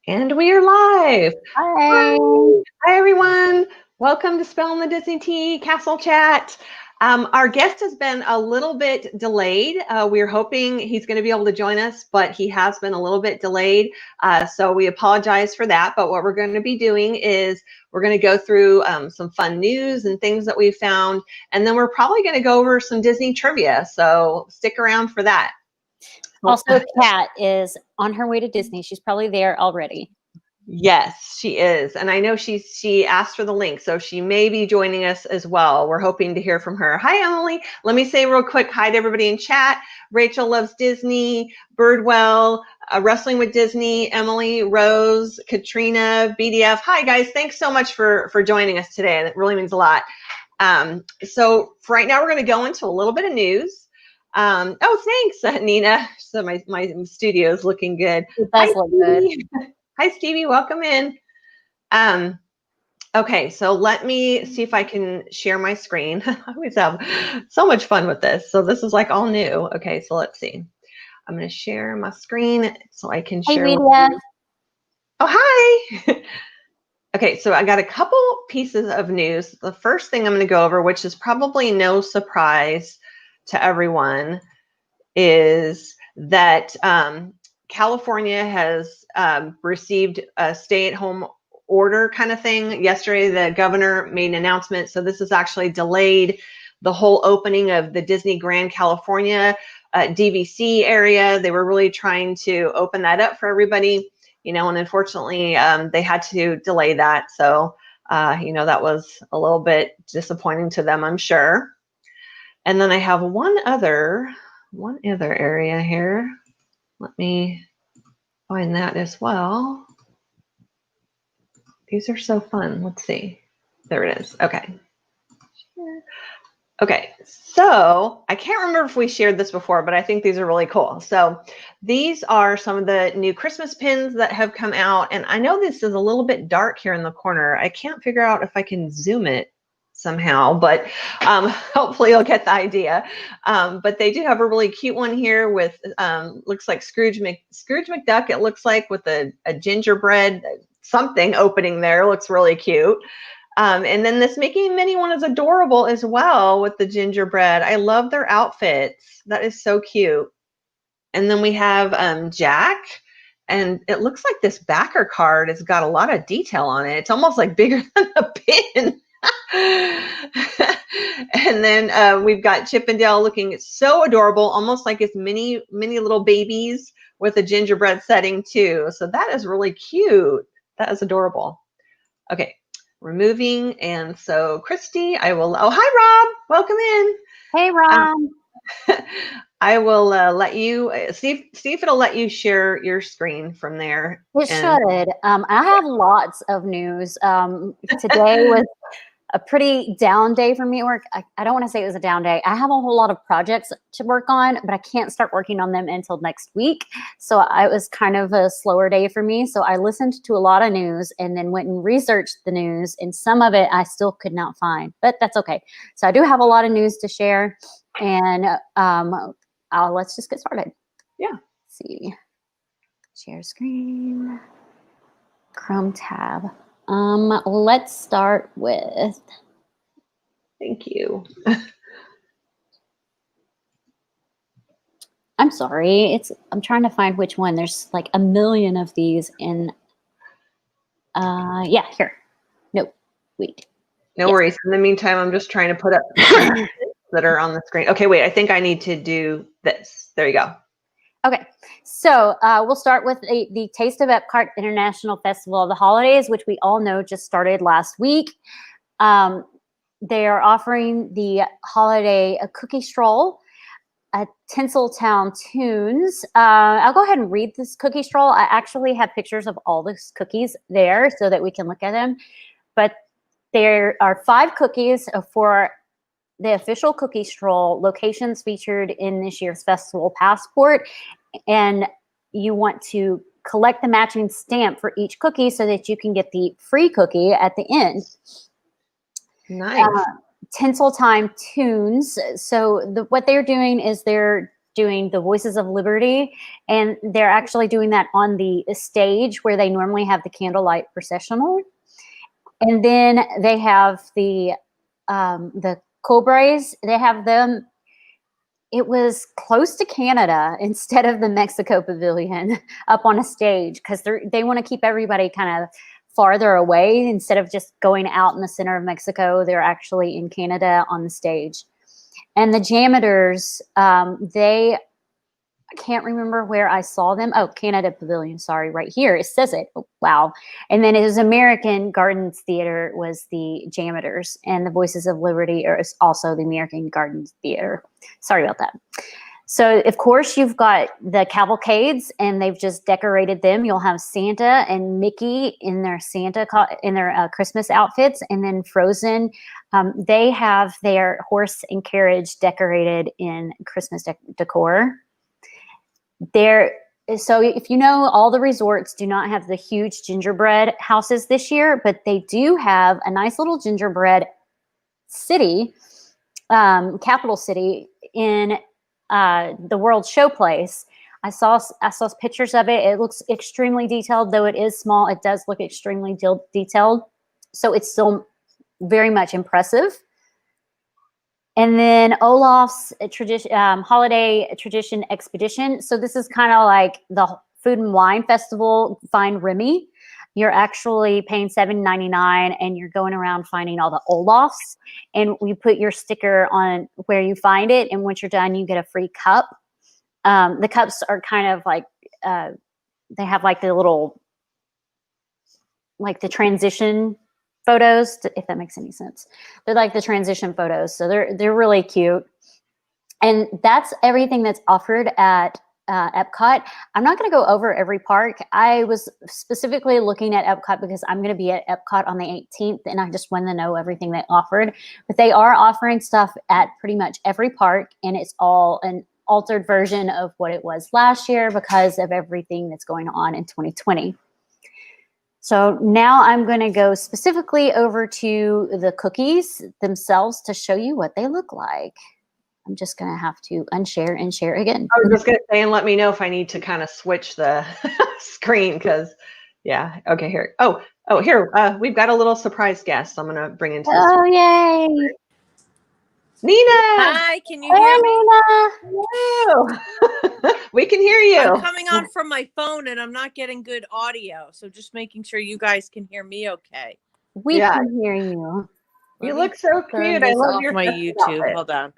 And we are live. Hi. Hi, everyone. Welcome to Spillin the Disney Tea Castle Chat. Our guest has been a little bit delayed. We're hoping he's going to be able to join us, but he has been a little bit delayed. So we apologize for that. But what we're going to be doing is we're going to go through some fun news and things that we found. And then we're probably going to go over some Disney trivia. So stick around for that. Also, Kat is on her way to Disney. She's probably there already. Yes, she is. And I know she asked for the link, so she may be joining us as well. We're hoping to hear from her. Hi, Emily. Let me say real quick hi to everybody in chat. Rachel loves Disney, Birdwell, Wrestling with Disney, Emily, Rose, Katrina, BDF. Hi, guys. Thanks so much for joining us today. That really means a lot. So for right now, we're going to go into a little bit of news. Oh, thanks, Nina. So my studio is looking good. It does look good. Hi, Stevie. Welcome in. Okay, so let me see if I can share my screen. I always have so much fun with this. So this is like all new. Okay, so let's see. I'm going to share my screen so I can share. Hey, Lydia. Oh, hi. Okay, so I got a couple pieces of news. The first thing I'm going to go over, which is probably no surprise to everyone, is that California has received a stay-at-home order kind of thing. Yesterday, the governor made an announcement. So this has actually delayed the whole opening of the Disney Grand California DVC area. They were really trying to open that up for everybody, and unfortunately, they had to delay that. So, that was a little bit disappointing to them, I'm sure. And then I have one other area here. Let me find that as well. These are so fun. Let's see. There it is. Okay. Okay, so I can't remember if we shared this before, but I think these are really cool. So these are some of the new Christmas pins that have come out. And I know this is a little bit dark here in the corner. I can't figure out if I can zoom it somehow, but hopefully you'll get the idea. But they do have a really cute one here with, looks like Scrooge McDuck, it looks like, with a gingerbread something opening there. Looks really cute. And then this Mickey and Minnie one is adorable as well with the gingerbread. I love their outfits. That is so cute. And then we have Jack. And it looks like this backer card has got a lot of detail on it. It's almost like bigger than a pin. And then we've got Chip and Dale looking so adorable, almost like it's mini little babies with a gingerbread setting too. So that is really cute. That is adorable. Okay, removing. And so Christy, I will, oh, hi, Rob. Welcome in. Hey, Rob. I will let you see if it'll let you share your screen from there. It should. I have lots of news. Today was a pretty down day for me at work. I don't want to say it was a down day. I have a whole lot of projects to work on, but I can't start working on them until next week. So it was kind of a slower day for me. So I listened to a lot of news and then went and researched the news, and some of it I still could not find, but that's okay. So I do have a lot of news to share, and let's just get started. Yeah. Let's see. Share screen. Chrome tab. Let's start with. Thank you. I'm sorry. I'm trying to find which one. There's like a million of these in. Yeah, here. No, wait. No worries. In the meantime, I'm just trying to put up that are on the screen. Okay, wait. I think I need to do this. There you go. Okay, so we'll start with the Taste of Epcot International Festival of the Holidays, which we all know just started last week. They are offering the holiday cookie stroll at Tinseltown Tunes. I'll go ahead and read this cookie stroll. I actually have pictures of all the cookies there so that we can look at them. But there are 5 cookies for the official cookie stroll, locations featured in this year's festival passport, and you want to collect the matching stamp for each cookie so that you can get the free cookie at the end. Nice. Tinseltown Tunes. So what they're doing is they're doing the Voices of Liberty, and they're actually doing that on the stage where they normally have the candlelight processional. And then they have the Cobras. They have them. It was close to Canada instead of the Mexico Pavilion up on a stage, because they want to keep everybody kind of farther away. Instead of just going out in the center of Mexico, they're actually in Canada on the stage. And the Jameters, I can't remember where I saw them. Oh, Canada Pavilion. Sorry, right here. It says it. Oh, wow. And then it was American Gardens Theater was the Jameters, and the Voices of Liberty is also the American Gardens Theater. Sorry about that. So, of course, you've got the cavalcades, and they've just decorated them. You'll have Santa and Mickey in their Christmas outfits, and then Frozen. They have their horse and carriage decorated in Christmas decor. So if you know, all the resorts do not have the huge gingerbread houses this year, but they do have a nice little gingerbread city, capital city in the World Showplace. I saw pictures of it. It looks extremely detailed, though it is small. It does look extremely detailed, so it's still very much impressive. And then Olaf's holiday tradition expedition. So this is kind of like the Food and Wine Festival. Find Remy. You're actually paying $7.99, and you're going around finding all the Olafs. And we put your sticker on where you find it, and once you're done, you get a free cup. The cups are kind of like they have like the little, like the transition photos, if that makes any sense. They're like the transition photos, so they're really cute. And that's everything that's offered at Epcot. I'm not going to go over every park. I was specifically looking at Epcot because I'm going to be at Epcot on the 18th, and I just wanted to know everything they offered. But they are offering stuff at pretty much every park, and it's all an altered version of what it was last year because of everything that's going on in 2020. So now I'm going to go specifically over to the cookies themselves to show you what they look like. I'm just going to have to unshare and share again. I was just going to say, and let me know if I need to kind of switch the screen, because, yeah. Okay, here. Oh, here. We've got a little surprise guest I'm going to bring into this. Oh, yay. Nina. Hi, can you hear me? Nina. Hello. We can hear you. I'm coming on from my phone, and I'm not getting good audio, so just making sure you guys can hear me okay. We can hear you. You look so cute. I love your my YouTube. outfit. Hold on.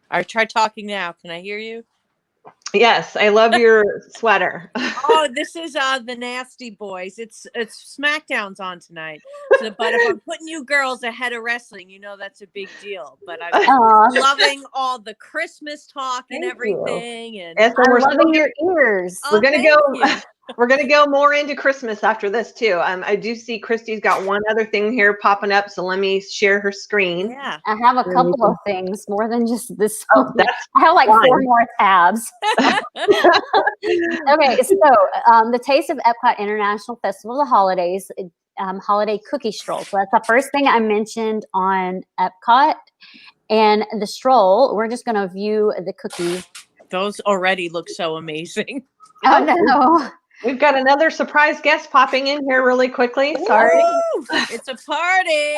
I try talking now. Can I hear you? Yes, I love your sweater. Oh, this is the Nasty Boys. It's SmackDown's on tonight. So, but if I'm putting you girls ahead of wrestling, you know that's a big deal. But I'm loving all the Christmas talk and everything. And so I'm loving your ears. We're gonna go. We're going to go more into Christmas after this, too. I do see Christy's got one other thing here popping up, so let me share her screen. Yeah. I have a couple of things, more than just this. Oh, that's I have like fine. 4 more tabs. Okay, so the Taste of Epcot International Festival of the Holidays, holiday cookie stroll. So that's the first thing I mentioned on Epcot. And the stroll, we're just going to view the cookies. Those already look so amazing. Oh, no. We've got another surprise guest popping in here really quickly. Sorry. Woo! It's a party.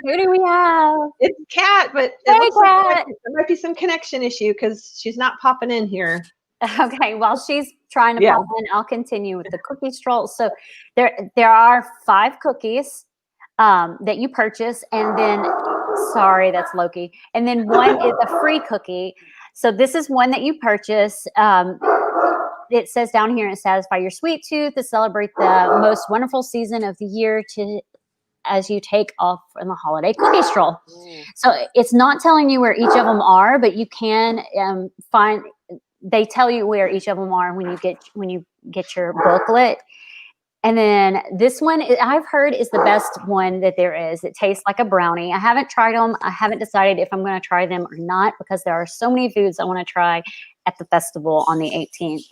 Who do we have? It's Kat, but it looks like there might be some connection issue because she's not popping in here. Okay, while she's trying to pop in, I'll continue with the cookie stroll. So there are 5 cookies that you purchase, and then, sorry, that's Loki. And then one is a free cookie. So this is one that you purchase. It says down here, satisfy your sweet tooth to celebrate the most wonderful season of the year as you take off on the holiday cookie stroll. So it's not telling you where each of them are, but you can find. They tell you where each of them are when you get your booklet. And then this one, I've heard, is the best one that there is. It tastes like a brownie. I haven't tried them. I haven't decided if I'm going to try them or not because there are so many foods I want to try at the festival on the 18th.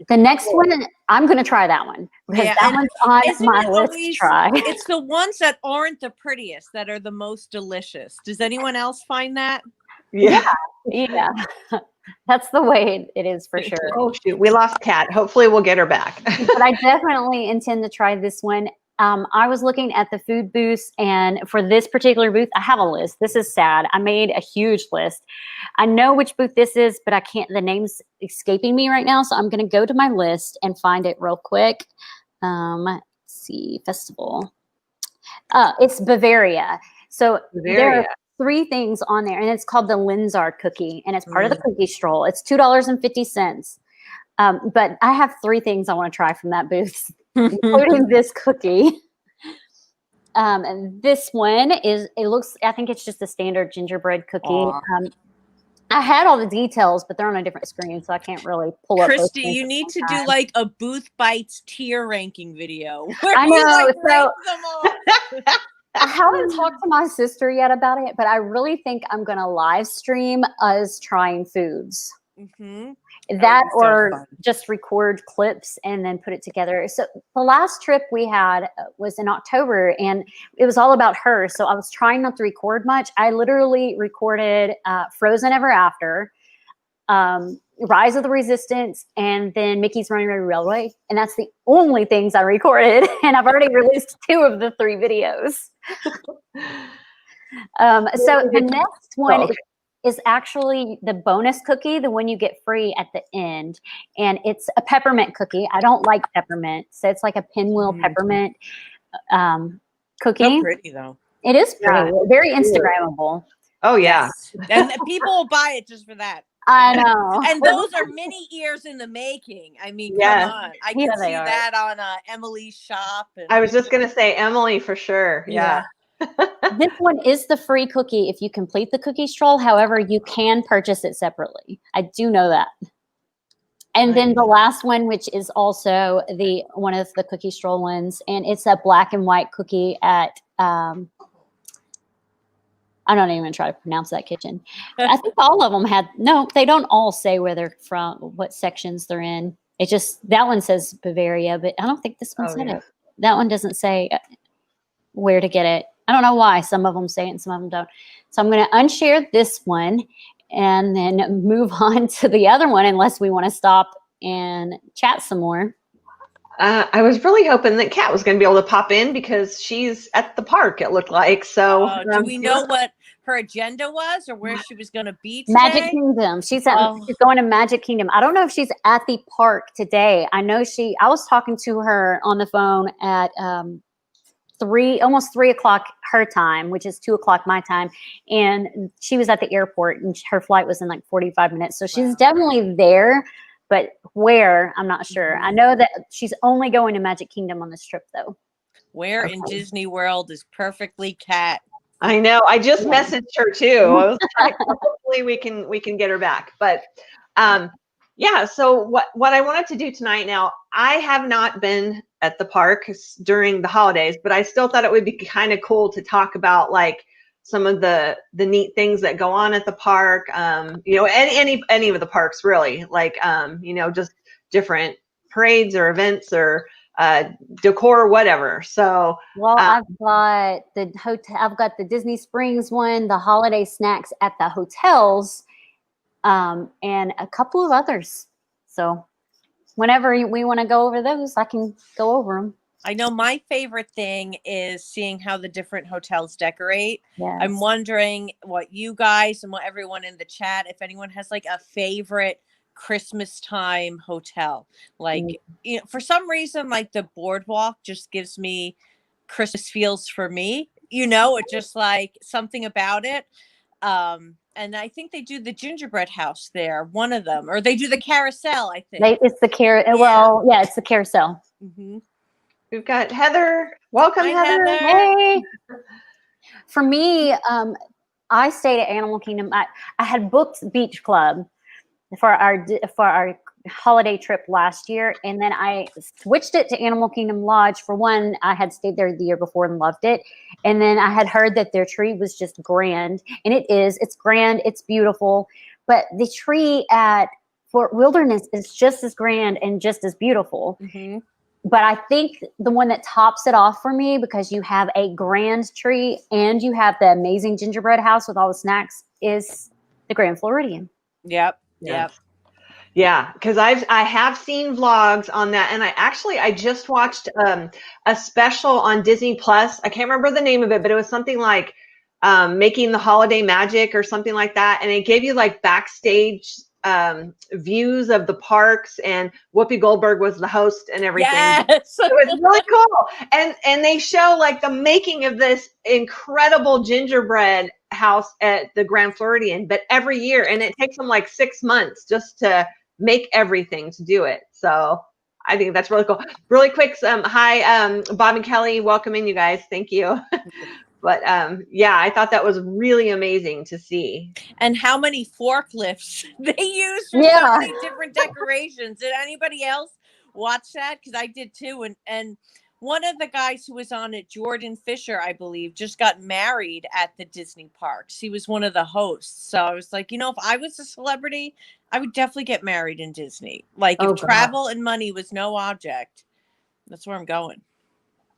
The next one, I'm going to try that one because that one's on my list to try. It's the ones that aren't the prettiest that are the most delicious. Does anyone else find that? Yeah. Yeah. That's the way it is for sure. Oh shoot, we lost Kat. Hopefully we'll get her back. But I definitely intend to try this one. I was looking at the food booths, and for this particular booth, I have a list. This is sad. I made a huge list. I know which booth this is, but I can't, the name's escaping me right now. So I'm going to go to my list and find it real quick. Let's see, festival. It's Bavaria. So there are 3 things on there, and it's called the Linzar cookie, and it's part of the cookie stroll. It's $2.50. But I have 3 things I want to try from that booth, including this cookie. And this one I think it's just a standard gingerbread cookie. I had all the details, but they're on a different screen, so I can't really pull up. Christy, you need to do like a Booth Bites tier ranking video. I know. So them all. I haven't talked to my sister yet about it, but I really think I'm going to live stream us trying foods. Mm-hmm. That or just record clips and then put it together. So the last trip we had was in October, and it was all about her. So I was trying not to record much. I literally recorded Frozen Ever After, Rise of the Resistance, and then Mickey's Runaway Railway. And that's the only things I recorded. And I've already released 2 of the 3 videos. So the next one is actually the bonus cookie, the one you get free at the end. And it's a peppermint cookie. I don't like peppermint. So it's like a pinwheel peppermint cookie. So pretty though. It is pretty. Yeah. Very Instagrammable. Oh yeah. And people will buy it just for that. I know. And those are many years in the making. I mean, come on. I can see that on Emily's shop. And, I was just going to say Emily for sure. Yeah. This one is the free cookie if you complete the cookie stroll. However, you can purchase it separately. I do know that. And then the last one, which is also one of the cookie stroll ones, and it's a black and white cookie at I don't even try to pronounce that kitchen. I think all of them they don't all say where they're from, what sections they're in. It just, that one says Bavaria, but I don't think this one said it. That one doesn't say where to get it. I don't know why. Some of them say it and some of them don't. So I'm going to unshare this one and then move on to the other one unless we want to stop and chat some more. I was really hoping that Kat was going to be able to pop in because she's at the park, it looked like. So do we know what her agenda was or where she was going to be today? Magic Kingdom. She's going to Magic Kingdom. I don't know if she's at the park today. I know I was talking to her on the phone at almost 3 o'clock her time, which is 2 o'clock my time. And she was at the airport and her flight was in like 45 minutes. So she's definitely there, but where, I'm not sure. I know that she's only going to Magic Kingdom on this trip though. Where in Disney World is perfectly Kat? I know. I just messaged her too. I was like, hopefully we can get her back. But so what I wanted to do tonight, now I have not been at the park during the holidays, but I still thought it would be kind of cool to talk about like some of the neat things that go on at the park. Any of the parks really, like just different parades or events or decor, whatever. So I've got the hotel. I've got the Disney Springs one, the holiday snacks at the hotels, and a couple of others. So whenever we want to go over those, I can go over them. I know my favorite thing is seeing how the different hotels decorate. Yes. I'm wondering what you guys and what everyone in the chat, if anyone has like a favorite Christmas time hotel. Like, for some reason, like the boardwalk just gives me Christmas feels for me. It just like something about it. And I think they do the gingerbread house there, one of them, or they do the carousel, I think. It's the carousel. Yeah, it's the carousel. Mm-hmm. We've got Heather. Welcome, Heather. Hey. For me, I stayed at Animal Kingdom. I had booked Beach Club for our holiday trip last year, and then I switched it to Animal Kingdom Lodge. For one, I had stayed there the year before and loved it, and then I had heard that their tree was just grand, and it's grand, it's beautiful, but the tree at Fort Wilderness is just as grand and just as beautiful. Mm-hmm. But I think the one that tops it off for me, because you have a grand tree and you have the amazing gingerbread house with all the snacks, is the Grand Floridian. Yep. Yeah, because I have seen vlogs on that, and I just watched a special on Disney Plus. I can't remember the name of it, but it was something like Making the Holiday Magic or something like that, and it gave you like backstage views of the parks, and Whoopi Goldberg was the host and everything. Yes. It was really cool, and they show like the making of this incredible gingerbread house at the Grand Floridian, but every year, and it takes them like 6 months just to make everything to do it. So I think that's really cool. Really quick, hi, Bob and Kelly, welcoming you guys. Thank you. But yeah, I thought that was really amazing to see. And how many forklifts they use for so many different decorations. Did anybody else watch that? Because I did too. And one of the guys who was on it, Jordan Fisher, I believe, just got married at the Disney parks. He was one of the hosts. So I was like, if I was a celebrity, I would definitely get married in Disney. Like if travel and money was no object, that's where I'm going.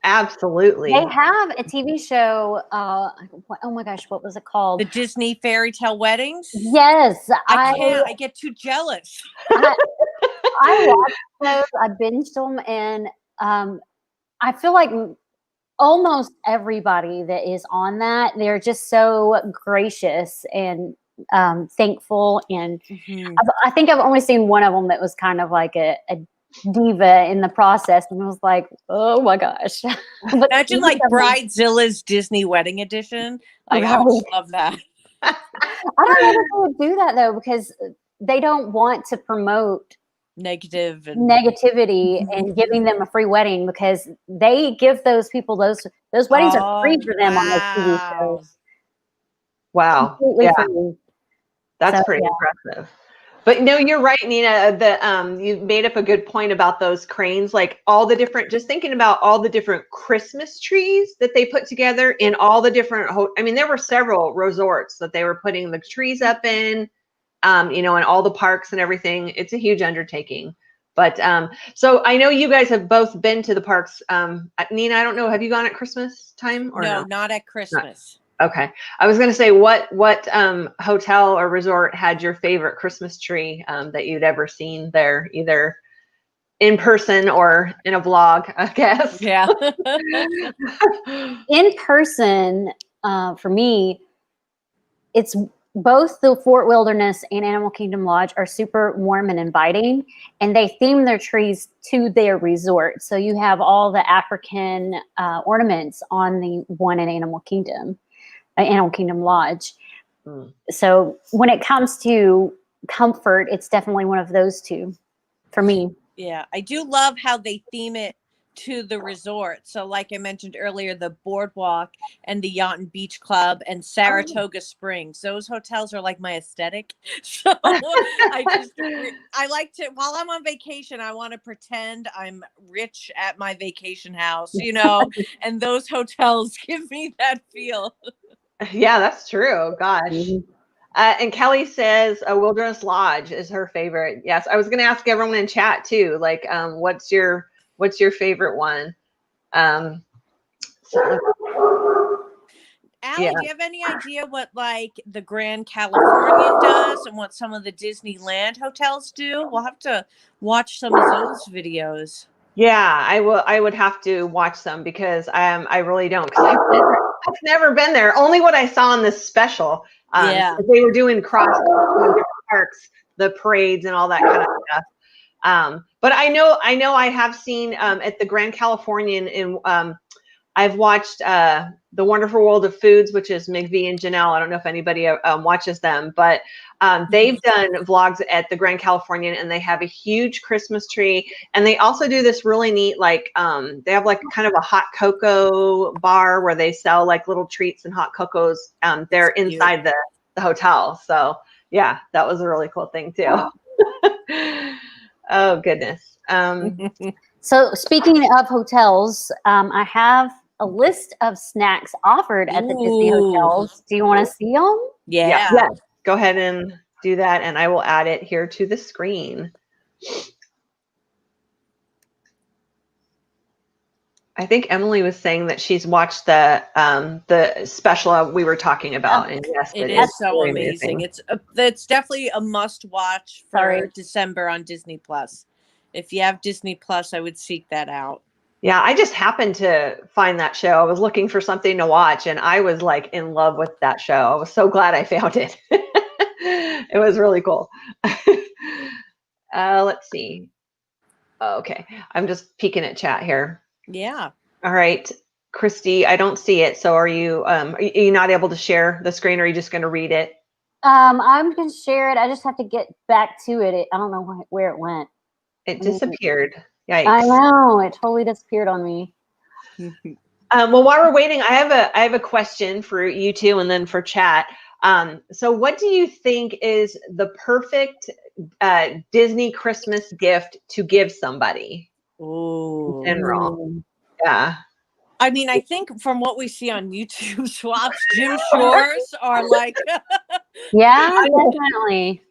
Absolutely. They have a TV show. Oh my gosh, what was it called? The Disney Fairy Tale Weddings? Yes. I can't. I get too jealous. I watched those. I binged them, and I feel like almost everybody that is on that, they're just so gracious and thankful. And I think I've only seen one of them that was kind of like a diva in the process, and I was like, oh my gosh. But imagine like Bridezilla's Disney Wedding Edition. Like I would love that. I don't know if they would do that though, because they don't want to promote negativity and giving them a free wedding, because they give those people those weddings are free for them on those TV shows. Wow. Free. That's pretty impressive. But no, you're right, Nina. You made up a good point about those cranes, like all the different, just thinking about all the different Christmas trees that they put together in all the different, there were several resorts that they were putting the trees up in, in all the parks and everything. It's a huge undertaking. But so I know you guys have both been to the parks. Nina, I don't know, have you gone at Christmas time or no? No, not at Christmas. Okay. I was going to say, what hotel or resort had your favorite Christmas tree that you'd ever seen there, either in person or in a vlog, I guess? Yeah. In person, for me, it's both the Fort Wilderness and Animal Kingdom Lodge are super warm and inviting, and they theme their trees to their resort. So you have all the African ornaments on the one in Animal Kingdom Lodge. So when it comes to comfort, it's definitely one of those two for me. Yeah, I do love how they theme it to the resort. So like I mentioned earlier, the Boardwalk and the Yacht and Beach Club and Saratoga Springs, those hotels are like my aesthetic. So I like to, while I'm on vacation, I want to pretend I'm rich at my vacation house, and those hotels give me that feel. Yeah, that's true. Gosh. And Kelly says a Wilderness Lodge is her favorite. Yes, I was going to ask everyone in chat too. Like, what's your favorite one? Allie, do you have any idea what like the Grand Californian does and what some of the Disneyland hotels do? We'll have to watch some of those videos. Yeah, I would have to watch some because I really don't. Because I've never been there. Only what I saw in this special. They were doing different parks, the parades and all that kind of stuff. But I know I have seen at the Grand Californian I've watched The Wonderful World of Foods, which is McVie and Janelle. I don't know if anybody watches them, but they've done vlogs at the Grand Californian, and they have a huge Christmas tree. And they also do this really neat, like they have like kind of a hot cocoa bar where they sell like little treats and hot cocos. They're inside the hotel. So yeah, that was a really cool thing too. Oh goodness. So speaking of hotels, I have a list of snacks offered at the Disney hotels. Do you want to see them? Yeah. Go ahead and do that, and I will add it here to the screen. I think Emily was saying that she's watched the special we were talking about, and yes, it is is so really amazing. It's definitely a must watch for December on Disney Plus. If you have Disney Plus, I would seek that out. Yeah, I just happened to find that show. I was looking for something to watch, and I was like in love with that show. I was so glad I found it. It was really cool. Let's see. Okay, I'm just peeking at chat here. Yeah. All right, Christy, I don't see it. So are you not able to share the screen, or are you just going to read it? I'm going to share it. I just have to get back to it. I don't know where it went. It disappeared. Yikes. I know, it totally disappeared on me. Well, while we're waiting, I have a question for you two, and then for chat. So what do you think is the perfect Disney Christmas gift to give somebody? Ooh. In general. Yeah. I mean, I think from what we see on YouTube swaps, Jim Shores are like. Yeah, definitely.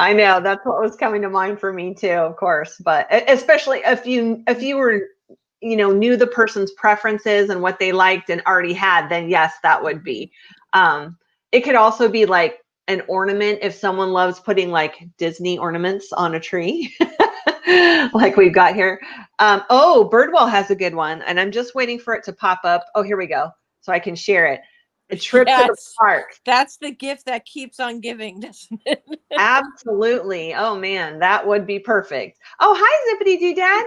I know, that's what was coming to mind for me too, of course. But especially if you were, knew the person's preferences and what they liked and already had, then yes, that would be. It could also be like an ornament if someone loves putting like Disney ornaments on a tree, like we've got here. Birdwell has a good one, and I'm just waiting for it to pop up. Oh, here we go, so I can share it. A trip to the park. That's the gift that keeps on giving, doesn't it? Absolutely. Oh man, that would be perfect. Oh, hi, Zippity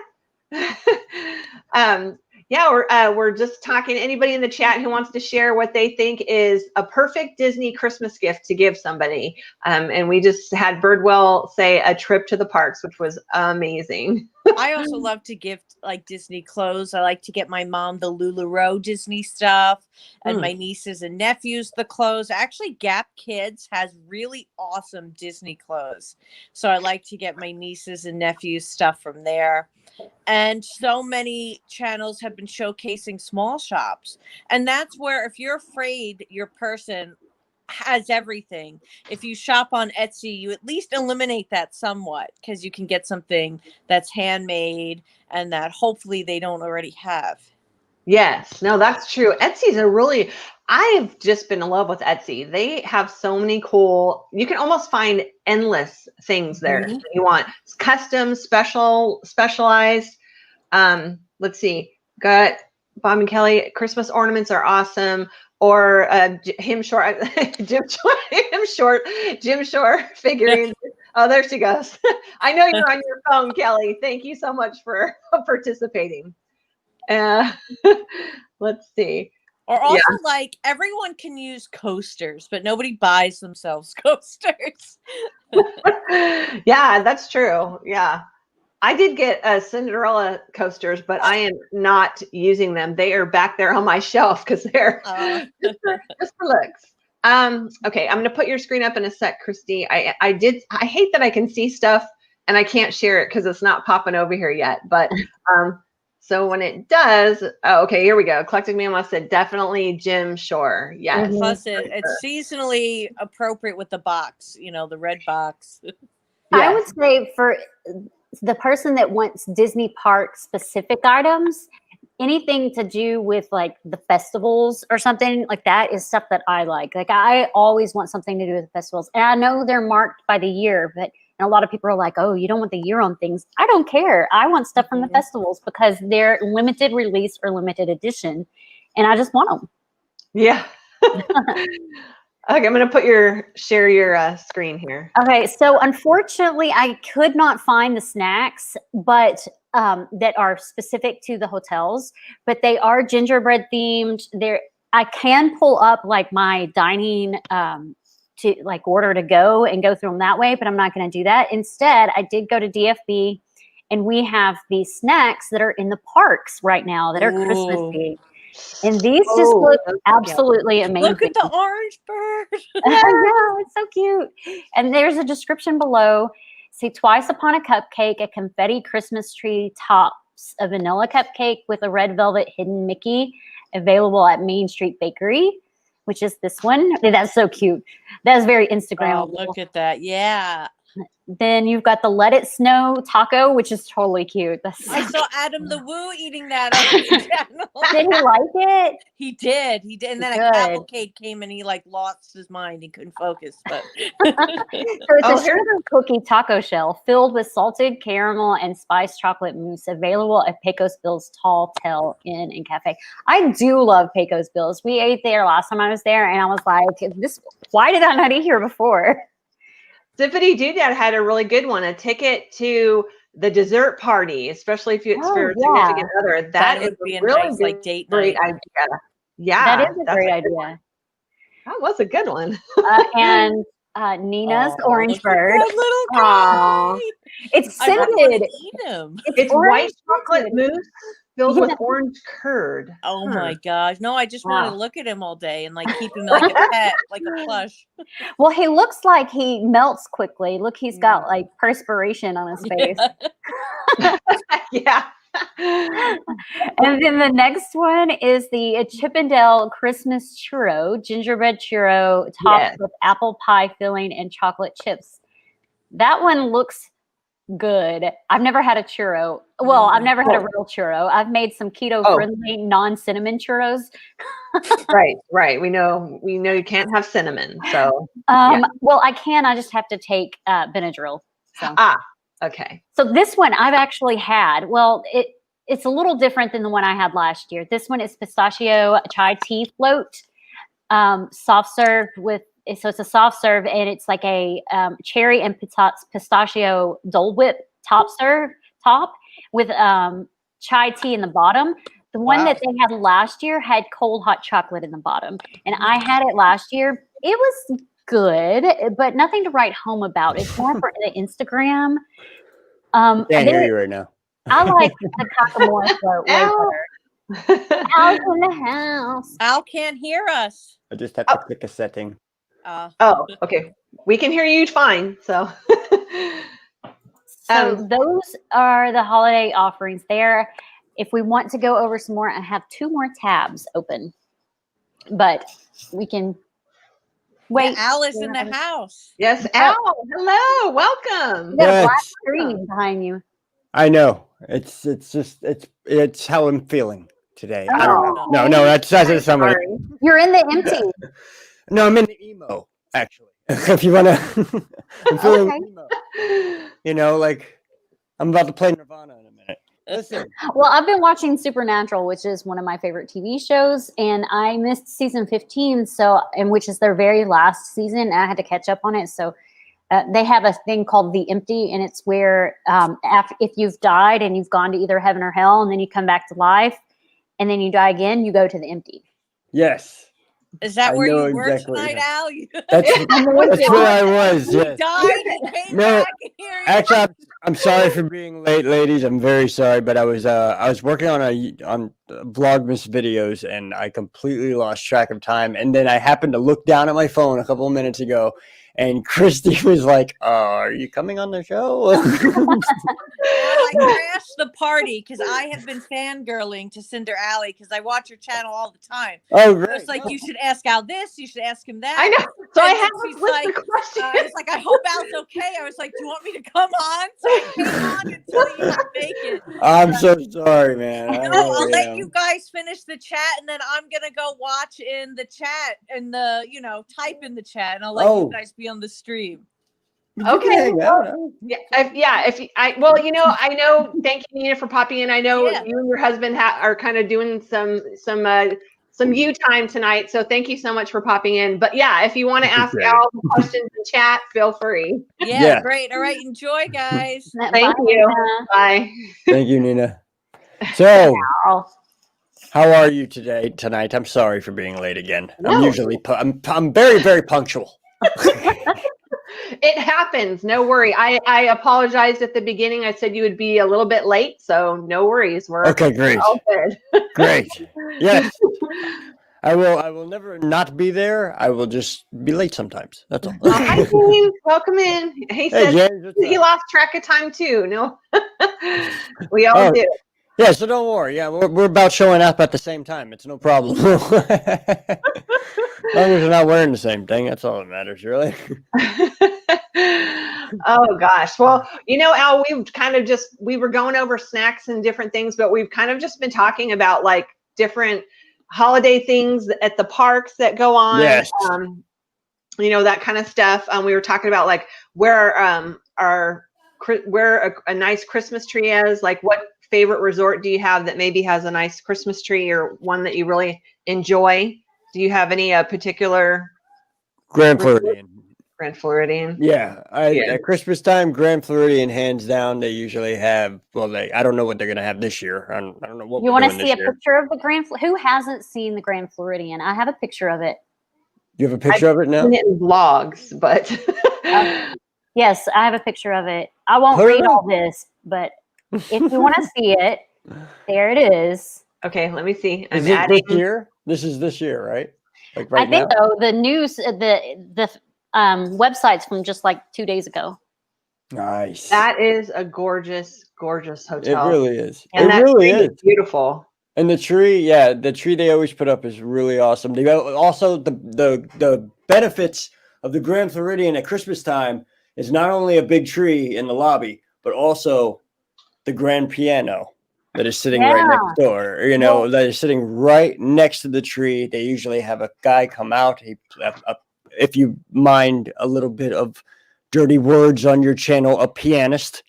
Doodad. Yeah, we're just talking. Anybody in the chat who wants to share what they think is a perfect Disney Christmas gift to give somebody? And we just had Birdwell say a trip to the parks, which was amazing. I also love to gift like Disney clothes. I like to get my mom the LuLaRoe Disney stuff, and my nieces and nephews the clothes. Actually, Gap Kids has really awesome Disney clothes, so I like to get my nieces and nephews stuff from there. And so many channels have been showcasing small shops, and that's where, if you're afraid your person has everything, if you shop on Etsy, you at least eliminate that somewhat, because you can get something that's handmade and that hopefully they don't already have. Yes, no, that's true. Etsy's I've just been in love with Etsy. They have so many cool, you can almost find endless things there that you want. It's custom, specialized. Let's see, got Bob and Kelly, Christmas ornaments are awesome. Or Jim Shore figurines. Oh, there she goes. I know you're on your phone, Kelly. Thank you so much for participating. Let's see. Or also, like, everyone can use coasters, but nobody buys themselves coasters. Yeah, that's true. Yeah. I did get Cinderella coasters, but I am not using them. They are back there on my shelf because they're just for looks. Okay, I'm going to put your screen up in a sec, Christy. I hate that I can see stuff and I can't share it because it's not popping over here yet. But so when it does, okay, here we go. Collecting Mama said definitely Jim Shore. Yes. Plus, it's seasonally appropriate with the box, the red box. Yes. I would say for the person that wants Disney park specific items, anything to do with like the festivals or something like that is stuff that I like. Like, I always want something to do with the festivals. And I know they're marked by the year, but a lot of people are like, oh, you don't want the year on things. I don't care. I want stuff from the festivals because they're limited release or limited edition. And I just want them. Yeah. Okay, I'm going to share your screen here. Okay, so unfortunately, I could not find the snacks, but that are specific to the hotels. But they are gingerbread themed. I can pull up like my dining to like order to go and go through them that way, but I'm not going to do that. Instead, I did go to DFB, and we have these snacks that are in the parks right now that are Christmassy. And these just look absolutely amazing. Look at the orange bird. Yeah, it's so cute. And there's a description below. See, twice upon a cupcake, a confetti Christmas tree tops a vanilla cupcake with a red velvet hidden Mickey, available at Main Street Bakery, which is this one. That's so cute. That is very Instagram. Oh, look at that. Yeah. Then you've got the Let It Snow taco, which is totally cute. I saw Adam the Woo eating that on his channel. Did he like it? He did. And then a cavalcade came and he like lost his mind. He couldn't focus. But So it's a sugar cookie taco shell filled with salted caramel and spiced chocolate mousse, available at Pecos Bill's Tall Tale Inn and Cafe. I do love Pecos Bill's. We ate there last time I was there, and I was like, why did I not eat here before? Zippity Doodad had a really good one, a ticket to the dessert party, especially if it's for a significant other. That would be a really nice, like, date night. Idea. Yeah. That is a great idea. That was a good one. And Nina's Orange Bird. Little guy. It's scented. It's white chocolate mousse filled with orange curd. Oh my gosh. No, I just want to look at him all day and like keep him like a pet, like a plush. Well, he looks like he melts quickly. Look, he's got like perspiration on his face. Yeah. And then the next one is the Chippendale Christmas churro, gingerbread churro topped with apple pie filling and chocolate chips. That one looks good. I've never had a churro. Well, I've never had a real churro. I've made some keto-friendly, non-cinnamon churros. Right. We know you can't have cinnamon. So, well, I can. I just have to take Benadryl. So. Okay. So this one I've actually had. Well, it's a little different than the one I had last year. This one is pistachio chai tea float, soft serve with. So it's a soft serve, and it's like a cherry and pistachio Dole Whip top with chai tea in the bottom. The one that they had last year had cold hot chocolate in the bottom, and I had it last year. It was good, but nothing to write home about. It's more for the Instagram. Can't hear you right now. I like the Cockamore float way better. Al's in the house. Al can't hear us. I just have to click a setting. Okay. We can hear you fine. So, those are the holiday offerings there. If we want to go over some more, I have 2 more tabs open, but we can wait. Yeah, Al is in the house. Yes, Al. Hello, welcome. You got a black screen behind you. I know. It's how I'm feeling today. I don't know. No, that's somebody. You're in the empty. No, I'm in the emo, actually. If you want to, I'm feeling emo. You know, like I'm about to play Nirvana in a minute. Listen. Well, I've been watching Supernatural, which is one of my favorite TV shows, and I missed season 15, which is their very last season, and I had to catch up on it. So they have a thing called the empty, and it's where if you've died and you've gone to either heaven or hell, and then you come back to life, and then you die again, you go to the empty. Yes. Is that where you were tonight, Al? That's where I was. Yes. You died and came back here. Actually, I'm sorry for being late, ladies. I'm very sorry, but I was working on Vlogmas videos, and I completely lost track of time. And then I happened to look down at my phone a couple of minutes ago, and Christy was like, "Are you coming on the show?" I crashed the party because I have been fangirling to Cinder Alley because I watch your channel all the time. Oh, great. It's like, you should ask Al this, you should ask him that. I know. So and I have a list of questions. I was like, I hope Al's okay. I was like, do you want me to come on? So I came on until you could make it. I'm so sorry, man. I'll let you guys finish the chat, and then I'm going to go watch in the chat and type in the chat, and I'll let you guys be on the stream. Okay. Well, I know. Thank you, Nina, for popping in. I know you and your husband are kind of doing some you time tonight. So thank you so much for popping in. But if you want to ask Al questions in chat, feel free. Yeah, great. All right. Enjoy, guys. Thank you. Bye. Thank you, Nina. So, how are you tonight? I'm sorry for being late again. No. I'm very, very punctual. It happens. No worry. I apologized at the beginning. I said you would be a little bit late, so no worries. We're okay. Great. All good. Great. Yes. I will never not be there. I will just be late sometimes. That's all. Hi, James. Welcome in. He said he lost track of time too. No, we all do. Yeah, so don't worry. Yeah, we're about showing up at the same time. It's no problem. As long as we're not wearing the same thing, that's all that matters, really. Oh gosh. Well, Al, we were going over snacks and different things, but we've kind of just been talking about like different holiday things at the parks that go on. Yes. That kind of stuff. We were talking about like where a nice Christmas tree is. Like, what favorite resort do you have that maybe has a nice Christmas tree, or one that you really enjoy? Do you have any particular? Grand Floridian. Grand Floridian. Yeah, at Christmas time, Grand Floridian, hands down. They usually have. Well, I don't know what they're gonna have this year. I don't know what. You want to see a picture of the Grand? Who hasn't seen the Grand Floridian? I have a picture of it. You have a picture of it now? I've seen it in vlogs, but yes, I have a picture of it. I won't read all this, but if you want to see it, there it is. Okay, let me see. Is it this year? This is this year, right? Like right now? I think so. The news, the website's from just like 2 days ago. Nice. That is a gorgeous, gorgeous hotel. It really is. And it really is beautiful. And the tree, the tree they always put up is really awesome. They also the benefits of the Grand Floridian at Christmas time is not only a big tree in the lobby, but also the grand piano that is sitting right next door. That is sitting right next to the tree. They usually have a guy come out. If you mind a little bit of dirty words on your channel, a pianist.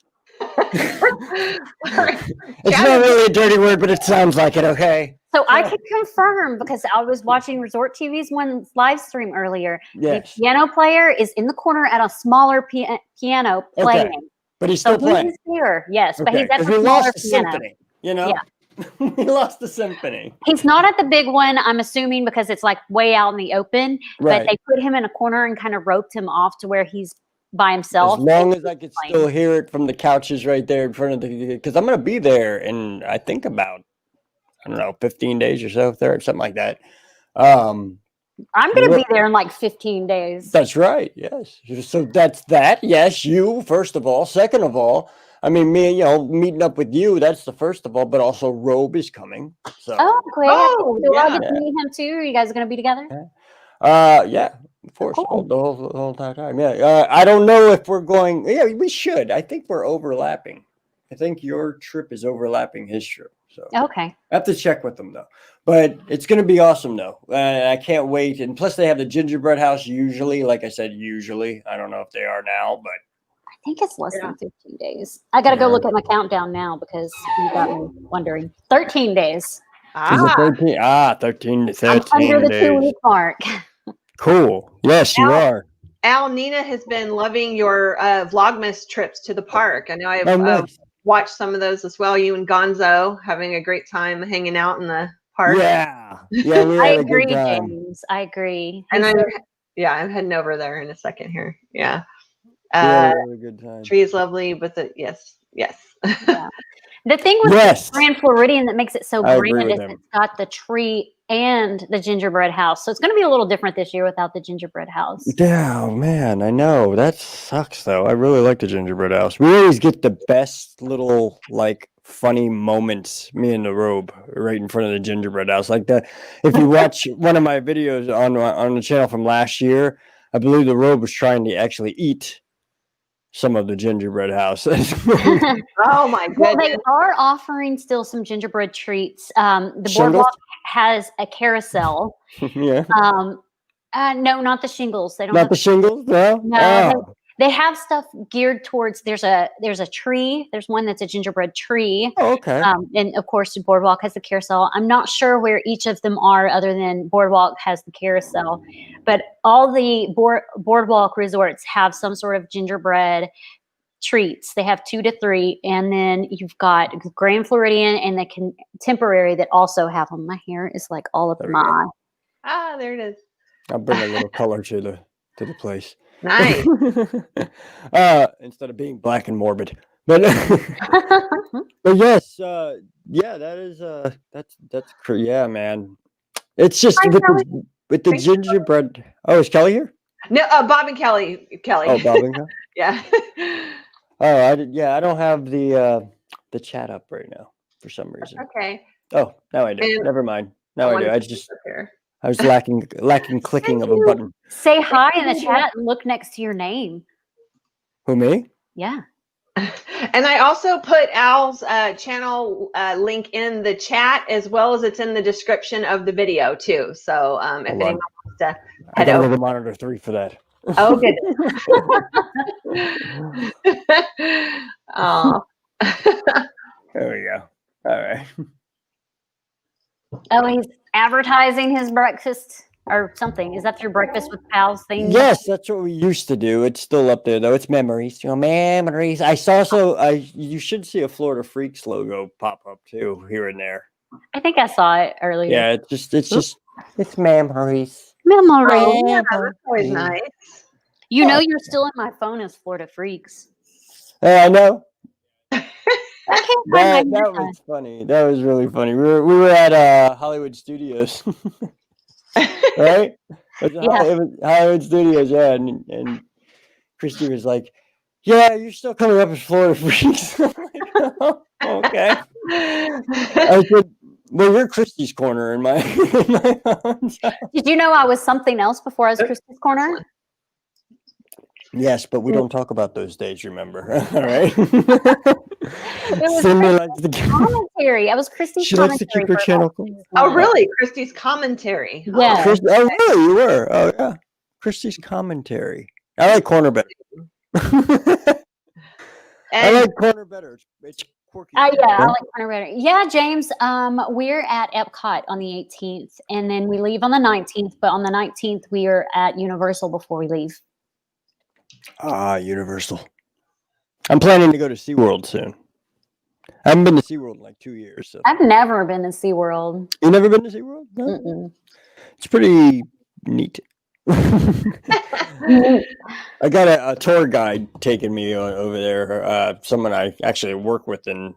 It's not really a dirty word, but it sounds like it. Okay. So I can confirm, because I was watching Resort TV's one live stream earlier. Yes. The piano player is in the corner at a smaller piano playing. Okay. But he's still playing. He's here, yes, but he's at the we smaller lost the piano. symphony. Yeah. We lost the symphony. He's not at the big one, I'm assuming, because it's like way out in the open. Right. But they put him in a corner and kind of roped him off to where he's by himself. As long as I could still hear it from the couches right there in front of because I'm going to be there in, I think, about, 15 days or so, something like that. I'm going to be there in like 15 days. That's right. Yes. So that's that. Yes, you, first of all. Second of all, I mean, me, meeting up with you, that's the first of all, but also Robe is coming. So. Oh, great. So I'll get to meet him too. Are you guys going to be together? Yeah. Of course, cool. the whole entire time. Yeah, I don't know if we're going. Yeah, we should. I think we're overlapping. I think your trip is overlapping his trip. So okay, I have to check with them though. But it's going to be awesome though. I can't wait. And plus, they have the gingerbread house. Usually, like I said, I don't know if they are now, but I think it's less than 15 days. I got to go look at my countdown now because you got me wondering. 13 days. 13 to 13 I'm under the 2-week mark. Cool. Yes, you are. Al, Nina has been loving your Vlogmas trips to the park. I know I've watched some of those as well. You and Gonzo having a great time hanging out in the park. Yeah. Yeah, we had I agree, a good time. James. I agree. And I'm heading over there in a second here. Yeah. We had a really good time. Tree is lovely, but yes. Yeah. The thing with the Grand Floridian that makes it so grand is it's got the tree and the gingerbread house. So it's going to be a little different this year without the gingerbread house. Yeah, man, I know. That sucks, though. I really like the gingerbread house. We always get the best little, funny moments, me and the Robe, right in front of the gingerbread house. If you watch one of my videos on the channel from last year, I believe the Robe was trying to actually eat some of the gingerbread house. Oh my goodness. Well, they are offering still some gingerbread treats. The boardwalk has a carousel. Yeah. No, not the shingles. They don't. Not the shingles. No. No. They have stuff geared towards. There's a tree. There's one that's a gingerbread tree. Oh, okay. And of course, the boardwalk has the carousel. I'm not sure where each of them are, other than boardwalk has the carousel. But all the boardwalk resorts have some sort of gingerbread treats. They have 2 to 3, and then you've got Grand Floridian and the Contemporary that also have them. My hair is like all up in my eye. There it is. I'll bring a little color to the place. Nice. Instead of being black and morbid, but yes, that is that's yeah, man. It's just with the gingerbread. Oh, is Kelly here? No, Bob and Kelly. Oh, Bob and Kelly. Yeah. Oh, I don't have the chat up right now for some reason. Okay. Oh, now I do. And never mind. Now I do. I was lacking clicking of a button. Say hi in the chat and look next to your name. Who, me? Yeah. And I also put Al's channel link in the chat, as well as it's in the description of the video too. So if Hold anyone on. wants to I head gotta over. go to monitor 3 for that. Oh, goodness. Oh. There we go. All right. Oh, he's advertising his breakfast or something. Is that your breakfast with pals thing? Yes, that's what we used to do. It's still up there though. It's memories. Memories. I saw you should see a Florida Freaks logo pop up too here and there. I think I saw it earlier. Yeah, it's memories. Memory. Oh, yeah, that's always nice. You know you're still in my phone as Florida Freaks. I know. I can't find my That was funny. That was really funny. We were at Hollywood Studios. Right? It was Hollywood Studios, yeah. And Christy was like, "Yeah, you're still coming up as Florida Freaks." I'm like, "Oh, okay." I said, "Well, you're Christy's corner in my phone." Did you know I was something else before I was Christy's corner? Yes, but we don't talk about those days, remember? All right. It was Cinder likes to commentary. I was Christy's She likes to keep her channel. Oh, really? Christy's commentary. Yeah. Oh, really? You were? Oh, yeah. Christy's commentary. I like corner better. I like corner better. It's quirky. Yeah, I like corner better. Yeah, James. We're at Epcot on the 18th, and then we leave on the 19th. But on the 19th, we are at Universal before we leave. Universal. I'm planning to go to SeaWorld soon. I haven't been to SeaWorld in like 2 years. So. I've never been to SeaWorld. You never been to SeaWorld? No? Mm-mm. It's pretty neat. I got a tour guide taking me over there. Someone I actually work with in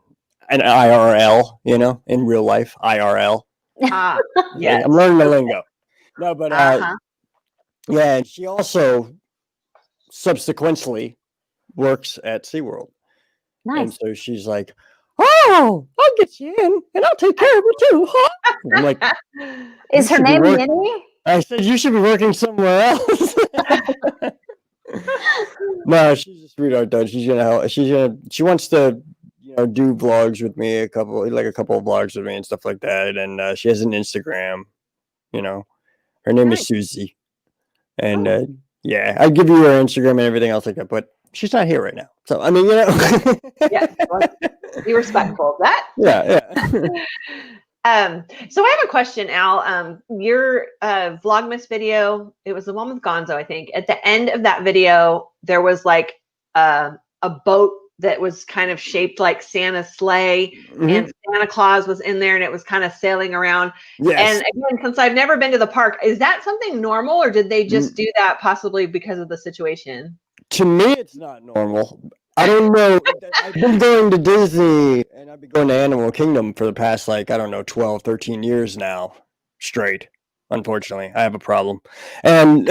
an IRL, in real life, IRL. Yeah. I'm learning the lingo. No, but yeah, and she also subsequently works at SeaWorld. Nice. And so she's like, "Oh, I'll get you in and I'll take care of you too." Huh? I'm like, is her name Minnie? I said, "You should be working somewhere else." No, she's a sweetheart though. She wants to, do vlogs with me, a couple of vlogs with me and stuff like that. And she has an Instagram, her name is Susie. And yeah, I'd give you her Instagram and everything else like that, but she's not here right now. So, I mean, Yes, be respectful of that. Yeah. So I have a question, Al. Your Vlogmas video, it was the one with Gonzo, I think. At the end of that video, there was like a boat that was kind of shaped like Santa's sleigh, and Santa Claus was in there, and it was kind of sailing around. Yes. And again, since I've never been to the park, is that something normal, or did they just do that possibly because of the situation? To me, it's not normal. I don't know. I've been going to Disney and I've been going to Animal Kingdom for the past, 12, 13 years now straight. Unfortunately, I have a problem. And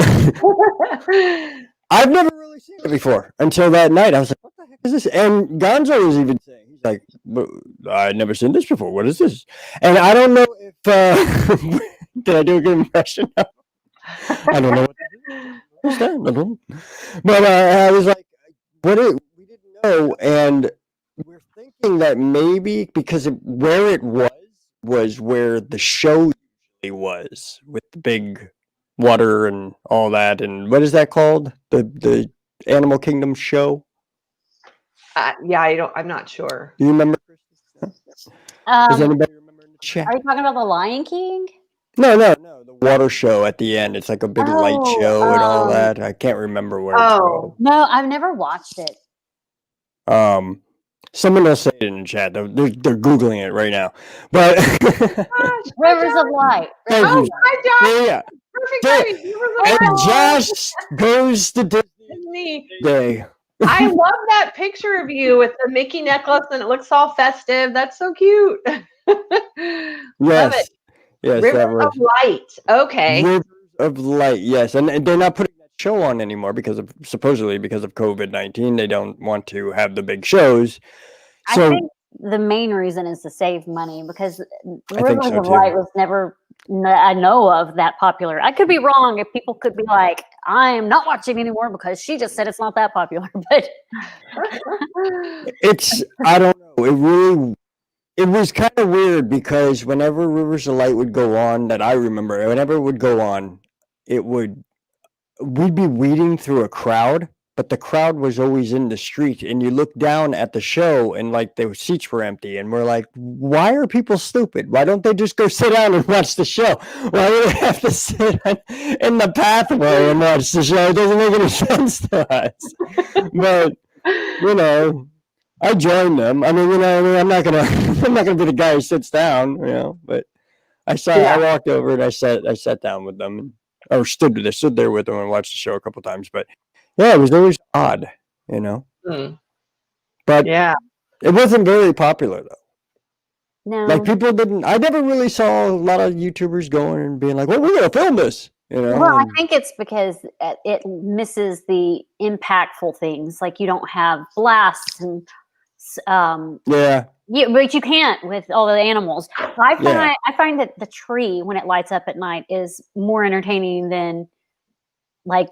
I've never really seen it before until that night. I was like, what the heck is this? And Gonzo was even saying, he's like, I've never seen this before. What is this? And I don't know if, did I do a good impression? I don't know what that is. But I was like, we didn't know, and we're thinking that maybe because where it was where the show usually was, with the big water and all that. And what is that called? The Animal Kingdom show? Yeah, I'm not sure. Do you remember? Does anybody remember in the chat? Are you talking about the Lion King? No, the water show at the end. It's like a big light show and all that. I can't remember what it's called. No, I've never watched it. Someone else say it in the chat. They're Googling it right now. But Rivers of Light. Hi, Josh. Yeah. Perfect timing. And Josh goes to Disney Day. I love that picture of you with the Mickey necklace, and it looks all festive. That's so cute. Yes. Yes, Rivers of Light. Okay. Rivers of Light. Yes, and they're not putting that show on anymore supposedly because of COVID-19. They don't want to have the big shows. So I think the main reason is to save money, because Rivers of Light was never I know of that popular. I could be wrong. If people could be like, I'm not watching anymore because she just said it's not that popular. But I don't know. It was kind of weird because whenever Rivers of Light would go on, that I remember, whenever it would go on, we'd be weeding through a crowd, but the crowd was always in the street, and you look down at the show and like the seats were empty, and we're like, why are people stupid? Why don't they just go sit down and watch the show? Why do they have to sit in the pathway and watch the show? It doesn't make any sense to us. But you know, I joined them. I mean, I'm not gonna be the guy who sits down, but I walked over and I sat down with them, or stood there with them and watched the show a couple times. But yeah, it was always odd, But yeah, it wasn't very popular though. no, Like people didn't. I never really saw a lot of YouTubers going and being like, "Well, we're gonna film this," Well, I think it's because it misses the impactful things. Like you don't have blasts and yeah, but you can't with all the animals. I find that the tree when it lights up at night is more entertaining than like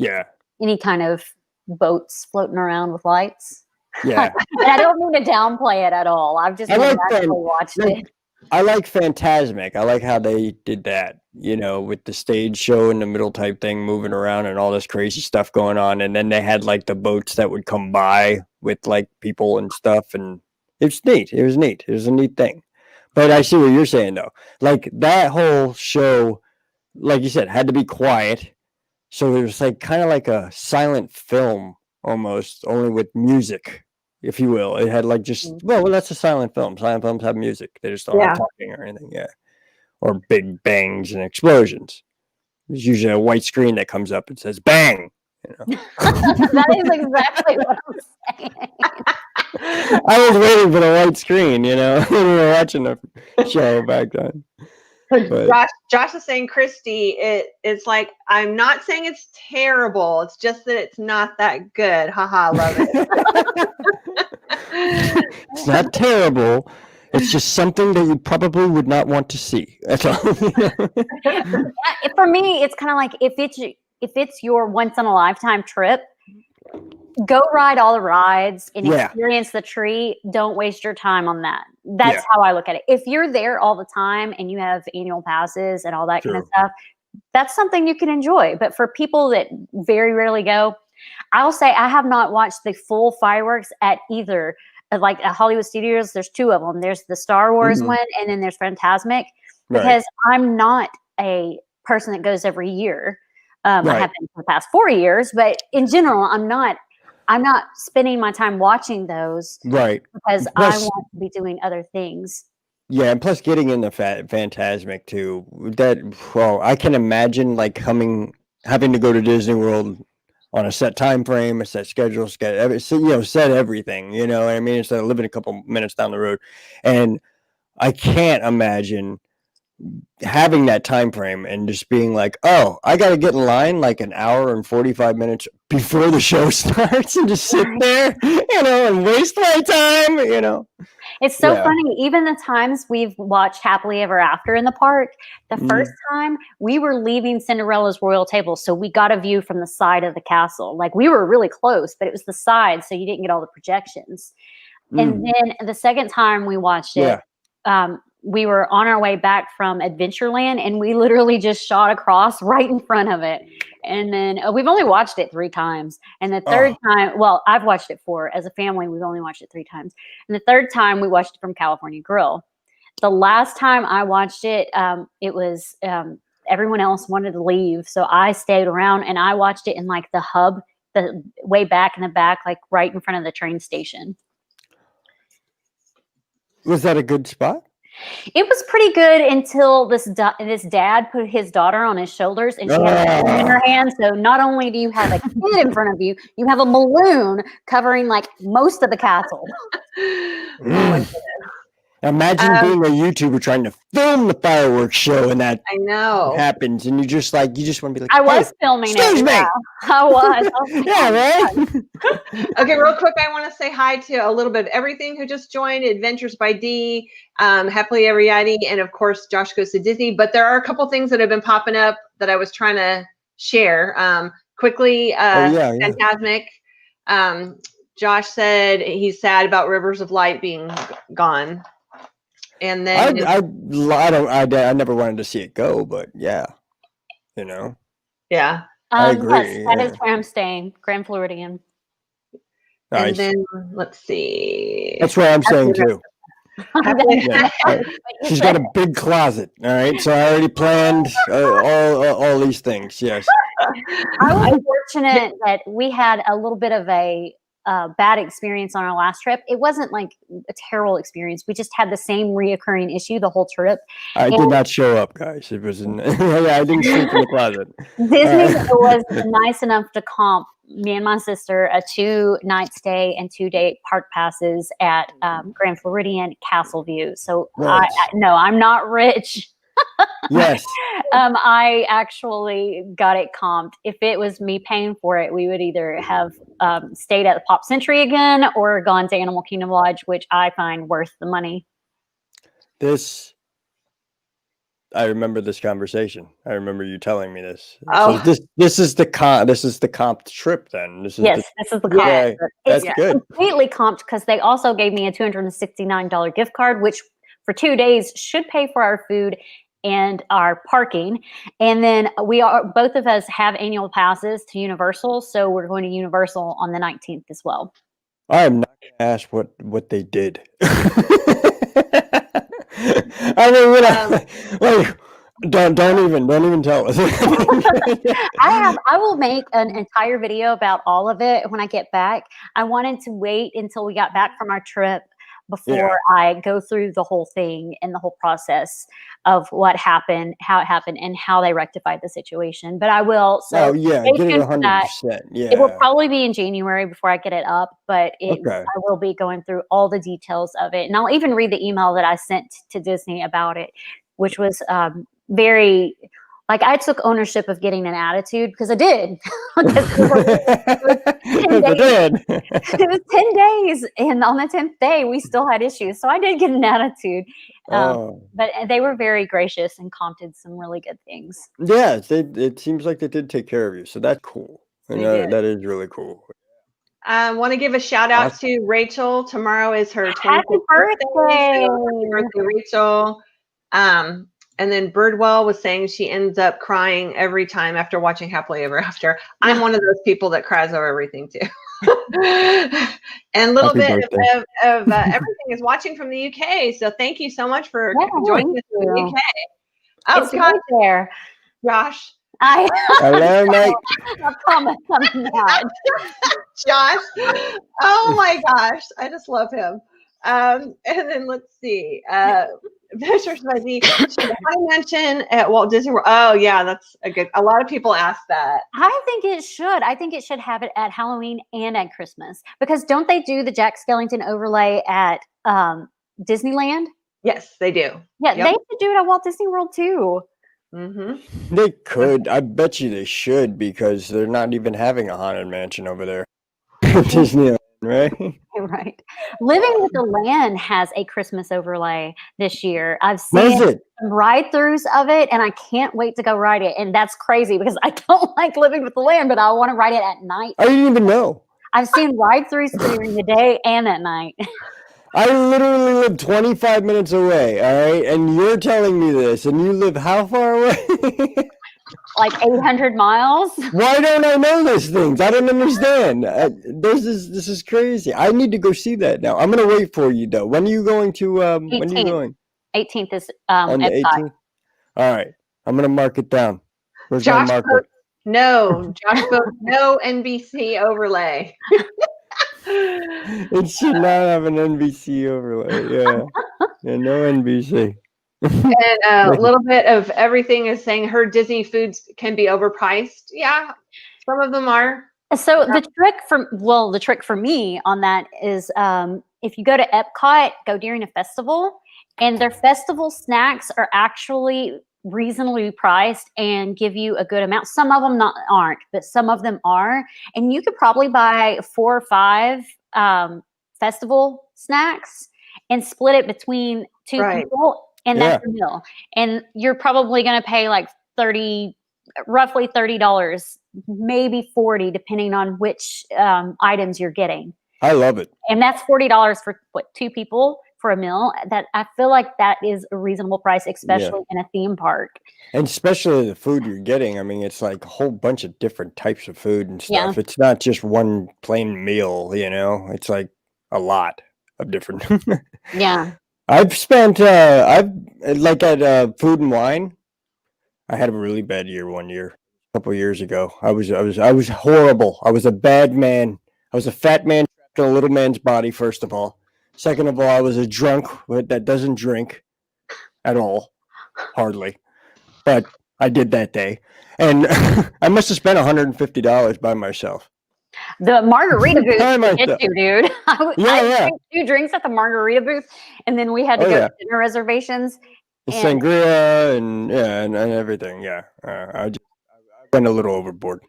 any kind of boats floating around with lights. Yeah. And I don't mean to downplay it at all. I've just actually watched it. I like Phantasmic. I like how they did that, with the stage show in the middle type thing moving around and all this crazy stuff going on. And then they had like the boats that would come by with like people and stuff. And it's neat. It was neat. It was a neat thing. But I see what you're saying though. Like that whole show, like you said, had to be quiet. So it was like kind of like a silent film almost, only with music, if you will. It had like well, that's a silent film. Silent films have music. They just don't have talking or anything, or big bangs and explosions. There's usually a white screen that comes up and says "bang." That is exactly what I'm saying. I was waiting for the white screen, when we were watching the show back then. But Josh is saying, Christy, it's like, I'm not saying it's terrible. It's just that it's not that good. Haha, love it. It's not terrible. It's just something that you probably would not want to see. That's all. For me, it's kind of like if it's your once in a lifetime trip, go ride all the rides and experience the tree. Don't waste your time on that. That's how I look at it. If you're there all the time and you have annual passes and all that kind of stuff, that's something you can enjoy. But for people that very rarely go, I'll say I have not watched the full fireworks at either. Like at Hollywood Studios, there's two of them. There's the Star Wars one, and then there's Phantasmic. Because I'm not a person that goes every year. I have been for the past 4 years, but in general, I'm not spending my time watching those, because I want to be doing other things. Yeah, and plus getting into Phantasmic too. I can imagine like having to go to Disney World on a set time frame, a set schedule, set everything. You know what I mean? Instead of living a couple minutes down the road, and I can't imagine having that time frame and just being like, oh, I got to get in line like an hour and 45 minutes before the show starts and just sit there, and waste my time, It's so funny. Even the times we've watched Happily Ever After in the park, the first time we were leaving Cinderella's royal table. So we got a view from the side of the castle. Like we were really close, but it was the side. So you didn't get all the projections. And then the second time we watched it, we were on our way back from Adventureland, and we literally just shot across right in front of it. And then we've only watched it 3 times. And the third time, well, I've watched it 4. As a family, we've only watched it 3 times. And the third time we watched it from California Grill. The last time I watched it, it was everyone else wanted to leave. So I stayed around and I watched it in like the hub, the way back in the back, like right in front of the train station. Was that a good spot? It was pretty good until this dad put his daughter on his shoulders and she had a balloon in her hand. So not only do you have a kid in front of you, you have a balloon covering like most of the castle. Imagine being a YouTuber trying to film the fireworks show and that I know. happens, and you just want to be like, I was hey, filming excuse it. me. Yeah, I was. Like, Yeah, oh, right? Okay, real quick, I want to say hi to a little bit of everything who just joined. Adventures by D, Happily Ever Yachty, and of course, Josh Goes to Disney. But there are a couple things that have been popping up that I was trying to share quickly. Yeah. Phantasmic. Josh said he's sad about Rivers of Light being gone. And then I never wanted to see it go, but yeah, yeah. I agree. Yes, that is where I'm staying, Grand Floridian. Nice. And then let's see. That's where I'm staying too. Yeah. She's got a big closet. All right, so I already planned all these things. Yes. I was fortunate that we had a little bit of a bad experience on our last trip. It wasn't like a terrible experience. We just had the same reoccurring issue the whole trip. I did not show up, guys. It was I didn't sleep in the closet. Disney was nice enough to comp me and my sister a 2-night stay and 2-day park passes at Grand Floridian Castle View. So Nice. no, I'm not rich. Yes. I actually got it comped. If it was me paying for it, we would either have stayed at the Pop Century again or gone to Animal Kingdom Lodge, which I find worth the money. I remember this conversation. I remember you telling me this. Oh. So this is the comp trip then. This is this is the comp. Yeah, that's it's good. Completely comped because they also gave me a $269 gift card, which for 2 days should pay for our food and our parking. And then both of us have annual passes to Universal, so we're going to Universal on the 19th as well. I am not going to ask what they did. I mean, don't even tell us. I will make an entire video about all of it when I get back. I wanted to wait until we got back from our trip before I go through the whole thing and the whole process of what happened, how it happened, and how they rectified the situation. But I will. So get it 100%. Yeah, it will probably be in January before I get it up, but I will be going through all the details of it, and I'll even read the email that I sent to Disney about it, which was very. Like I took ownership of getting an attitude because I did. It was 10 days. And on the 10th day, we still had issues. So I did get an attitude. But they were very gracious and comped some really good things. Yeah, it seems like they did take care of you. So that's cool. That is really cool. I want to give a shout out to Rachel. Tomorrow is her 25th Happy birthday. Happy birthday, Rachel. And then Birdwell was saying she ends up crying every time after watching Happily Ever After. I'm one of those people that cries over everything too. And a little bit of everything is watching from the UK. So thank you so much for joining us in the UK. Oh, Scott there. Josh. Hello, Mike. I promise I'm not. Josh. Oh my gosh. I just love him. And then let's see. Ventures by D. Should I mention at Walt Disney World? Oh yeah, that's a lot of people ask that. I think it should. I think it should have it at Halloween and at Christmas because don't they do the Jack Skellington overlay at Disneyland? Yes, they do. Yeah, they should do it at Walt Disney World too. Mm-hmm. They could. I bet you they should because they're not even having a haunted mansion over there. Disneyland, right? Right. Living with the Land has a Christmas overlay this year. I've seen some ride-throughs of it, and I can't wait to go ride it. And that's crazy because I don't like Living with the Land, but I want to ride it at night. I didn't even know. I've seen ride-throughs during the day and at night. I literally live 25 minutes away, all right? And you're telling me this, and you live how far away? Like 800 miles. Why don't I know these things? I don't understand. This is crazy. I need to go see that now. I'm gonna wait for you though. When are you going to? When are you going? 18th is on the 18th. All right, I'm gonna mark it down. Where's my marker? No, Josh spoke no NBC overlay. It should not have an NBC overlay. Yeah, no NBC. And a little bit of everything is saying her Disney foods can be overpriced. Yeah, some of them are. So the trick for me on that is if you go to Epcot, go during a festival and their festival snacks are actually reasonably priced and give you a good amount. Some of them aren't, but some of them are. And you could probably buy 4 or 5 festival snacks and split it between 2 people, and that's a meal. And you're probably going to pay like roughly $30, maybe $40, depending on which items you're getting. I love it. And that's $40 for 2 people for a meal. That I feel like that is a reasonable price, especially in a theme park. And especially the food you're getting. I mean, it's like a whole bunch of different types of food and stuff. It's not just one plain meal, you know. It's like a lot of different. I've spent like at Food and Wine. I had a really bad year one year, a couple of years ago. I was horrible. I was a bad man. I was a fat man trapped in a little man's body, first of all. Second of all, I was a drunk that doesn't drink at all, hardly. But I did that day. And I must have spent $150 by myself. The margarita booth hit you, dude. I drank 2 drinks at the margarita booth, and then we had to go to dinner reservations. Sangria and everything. I went a little overboard.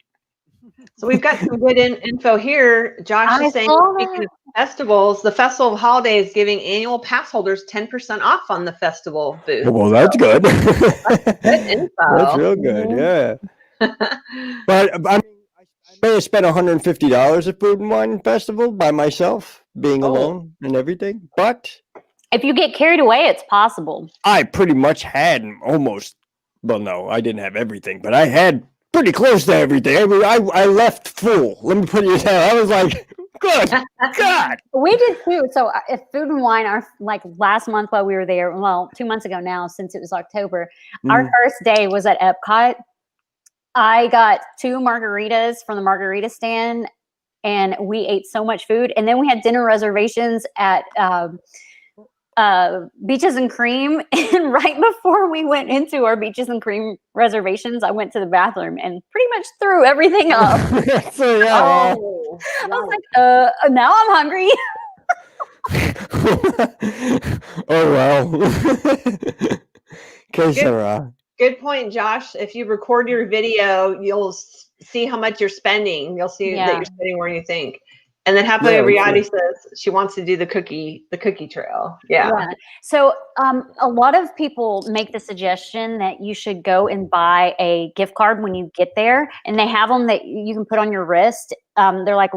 So we've got some good info here. Josh is saying, speaking of festivals, the Festival of Holidays giving annual pass holders 10% off on the festival booth. Well, that's good. That's good info. That's real good, yeah. But I mean, I may have spent $150 at Food and Wine Festival by myself, being alone and everything. But if you get carried away, it's possible. I pretty much had almost. Well, no, I didn't have everything, but I had pretty close to everything. I left full. Let me put it down. I was like, good God. We did too. So at Food and Wine, last month while we were there, well, 2 months ago now, since it was October, our first day was at Epcot. I got 2 margaritas from the margarita stand, and we ate so much food. And then we had dinner reservations at Beaches and Cream, and right before we went into our Beaches and Cream reservations, I went to the bathroom and pretty much threw everything up. I was like, now I'm hungry. Oh wow. Good point, Josh. If you record your video, you'll see how much you're spending. You'll see that you're spending more than you think. And then Happily Riyadi says she wants to do the cookie trail. Yeah. So a lot of people make the suggestion that you should go and buy a gift card when you get there, and they have them that you can put on your wrist. They're like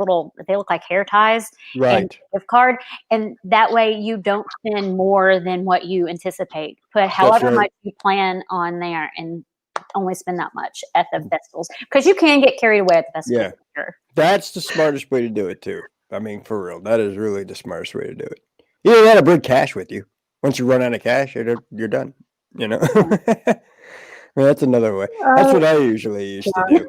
they look like hair ties. And gift card, and that way you don't spend more than what you anticipate. Put however much you plan on there, and only spend that much at the festivals, because you can get carried away at the festivals. Yeah. That's the smartest way to do it too. I mean, for real, that is really the smartest way to do it. You don't got to bring cash with you. Once you run out of cash, you're done. You know, I mean, that's another way. That's what I usually used to do.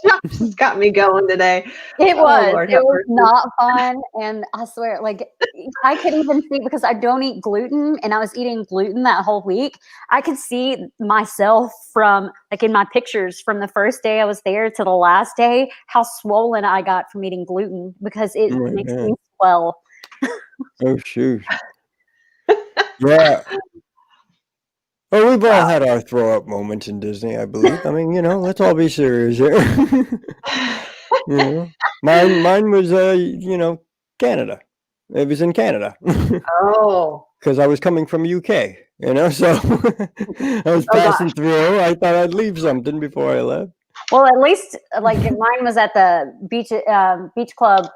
Josh has got me going today. It was not fun, and I swear, like, I could even see, because I don't eat gluten, and I was eating gluten that whole week. I could see myself from, like, in my pictures from the first day I was there to the last day, how swollen I got from eating gluten, because it makes me swell. Oh shoot! Yeah. Well, we've all had our throw up moments in Disney, I believe. I mean, you know, let's all be serious here. You know, mine was, you know, Canada. It was in Canada. Oh. Because I was coming from UK, you know, so I was passing through. I thought I'd leave something before I left. Well, at least, like, mine was at the beach club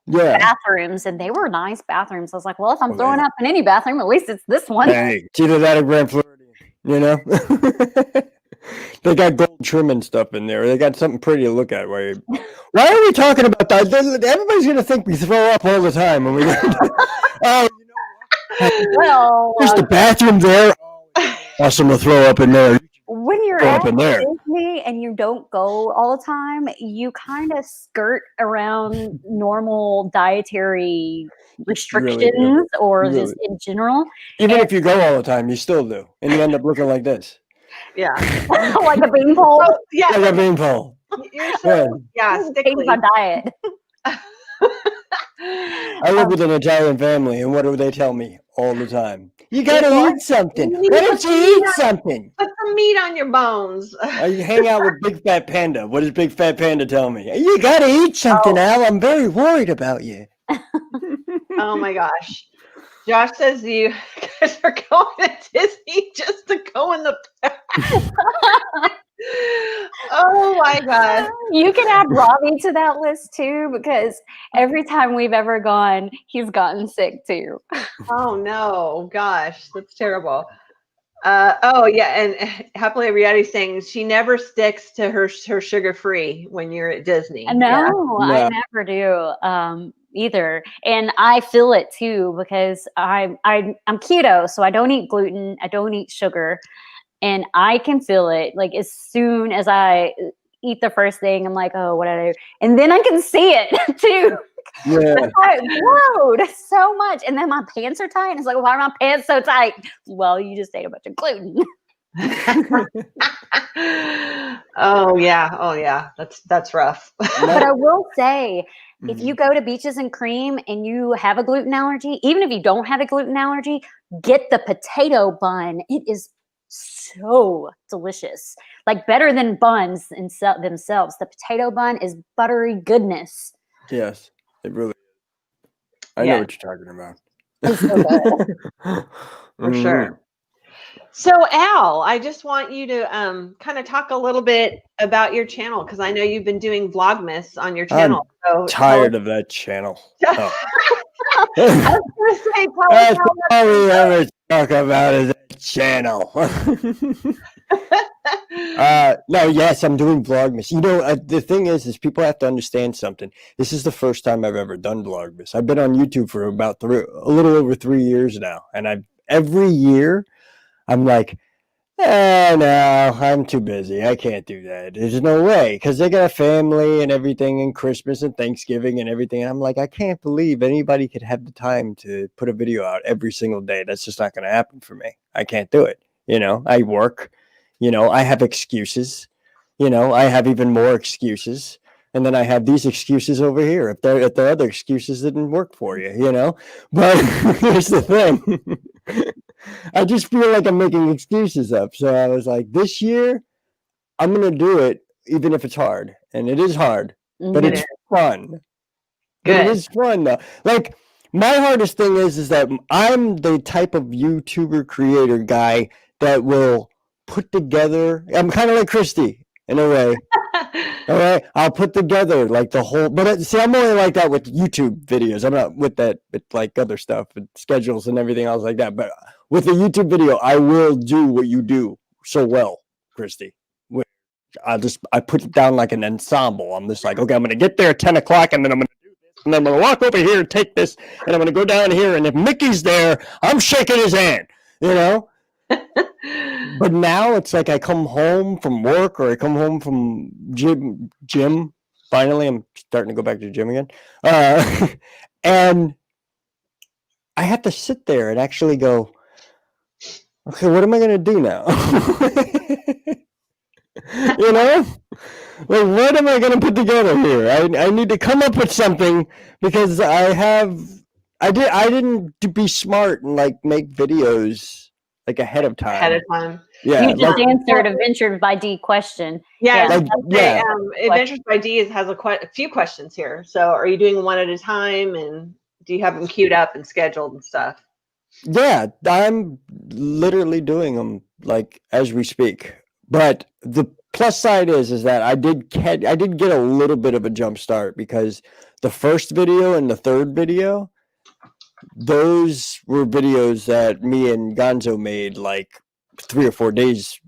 bathrooms, and they were nice bathrooms. I was like, well, if I'm throwing up in any bathroom, at least it's this one. Hey, it's either that or Grand Floridian, you know. They got gold trim and stuff in there. They got something pretty to look at. Why are we talking about that? Everybody's gonna think we throw up all the time when we go. Oh, you know what? Well, there's the bathroom there. Awesome to throw up in there. When you're at Disney and you don't go all the time, you kind of skirt around normal dietary restrictions just in general. Even if you go all the time, you still do. And you end up looking like this. Yeah. Like a beanpole? Like a beanpole. Stickly. My diet. I live with an Italian family, and what do they tell me? all the time. You gotta What? eat something. You need Why to don't put you meat eat on- something? Put some meat on your bones. You hang out with Big Fat Panda. What does Big Fat Panda tell me? You gotta eat something, Oh. Al. I'm very worried about you. Oh my gosh. Josh says you guys are going to Disney just to go in the past. Oh my God. You can add Robbie to that list too, because every time we've ever gone, he's gotten sick too. Oh no, gosh, that's terrible. Oh yeah, and Happily Ever Yeti's saying she never sticks to her sugar free when you're at Disney. No, I No. never do either, and I feel it too because I'm keto, so I don't eat gluten, I don't eat sugar, and I can feel it. Like as soon as I eat the first thing, I'm like, oh, what did I do? And then I can see it too. Yeah. It's like, whoa, that's so much. And then my pants are tight. And it's like, why are my pants so tight? Well, you just ate a bunch of gluten. Oh yeah, that's rough. But I will say, if Mhm. you go to Beaches and Cream and you have a gluten allergy, even if you don't have a gluten allergy, get the potato bun. It is so delicious. Like better than buns themselves. The potato bun is buttery goodness. Yes, it really. I Yeah. know what you're talking about. It's so good. For Mhm. sure. So Al, I just want you to kind of talk a little bit about your channel because I know you've been doing Vlogmas on your channel. So Tired of that channel. Oh. I was going to say, tell us That's how all we ever talk about is that channel. No, yes, I'm doing Vlogmas. You know, the thing is people have to understand something. This is the first time I've ever done Vlogmas. I've been on YouTube for about a little over 3 years now, and every year I'm like, no, I'm too busy. I can't do that. There's no way, because they got a family and everything, and Christmas and Thanksgiving and everything. And I'm like, I can't believe anybody could have the time to put a video out every single day. That's just not going to happen for me. I can't do it. You know, I work. You know, I have excuses. You know, I have even more excuses. And then I have these excuses over here if the other excuses didn't work for you, you know. But here's the thing. I just feel like I'm making excuses up. So I was like, this year, I'm going to do it, even if it's hard. And it is hard, but Mhm. it's fun. But Good. it is fun, though. Like, my hardest thing is that I'm the type of YouTuber creator guy that will put together. I'm kind of like Christy in a way. All right, I'll put together like the whole. But see, I'm only like that with YouTube videos. I'm not with that with like other stuff, with schedules and everything else like that. But with a YouTube video, I will do what you do so well, Christy. I put it down like an ensemble. I'm just like, okay, I'm gonna get there at 10 o'clock, and then I'm gonna do this, and then I'm gonna walk over here and take this, and I'm gonna go down here, and if Mickey's there, I'm shaking his hand, you know. But now it's like I come home from work or I come home from gym. Finally, I'm starting to go back to the gym again. And I have to sit there and actually go, okay, what am I going to do now? You know? Like, what am I going to put together here? I need to come up with something because I didn't be smart and like make videos like ahead of time. Ahead of time. Yeah, You just answered Adventures by D question. Yeah, Yeah. Adventures by D has a few questions here. So, are you doing one at a time, and do you have them queued up and scheduled and stuff? Yeah, I'm literally doing them like as we speak. But the plus side is that I did get a little bit of a jump start because the first video and the third video, those were videos that me and Gonzo made like 3 or 4 days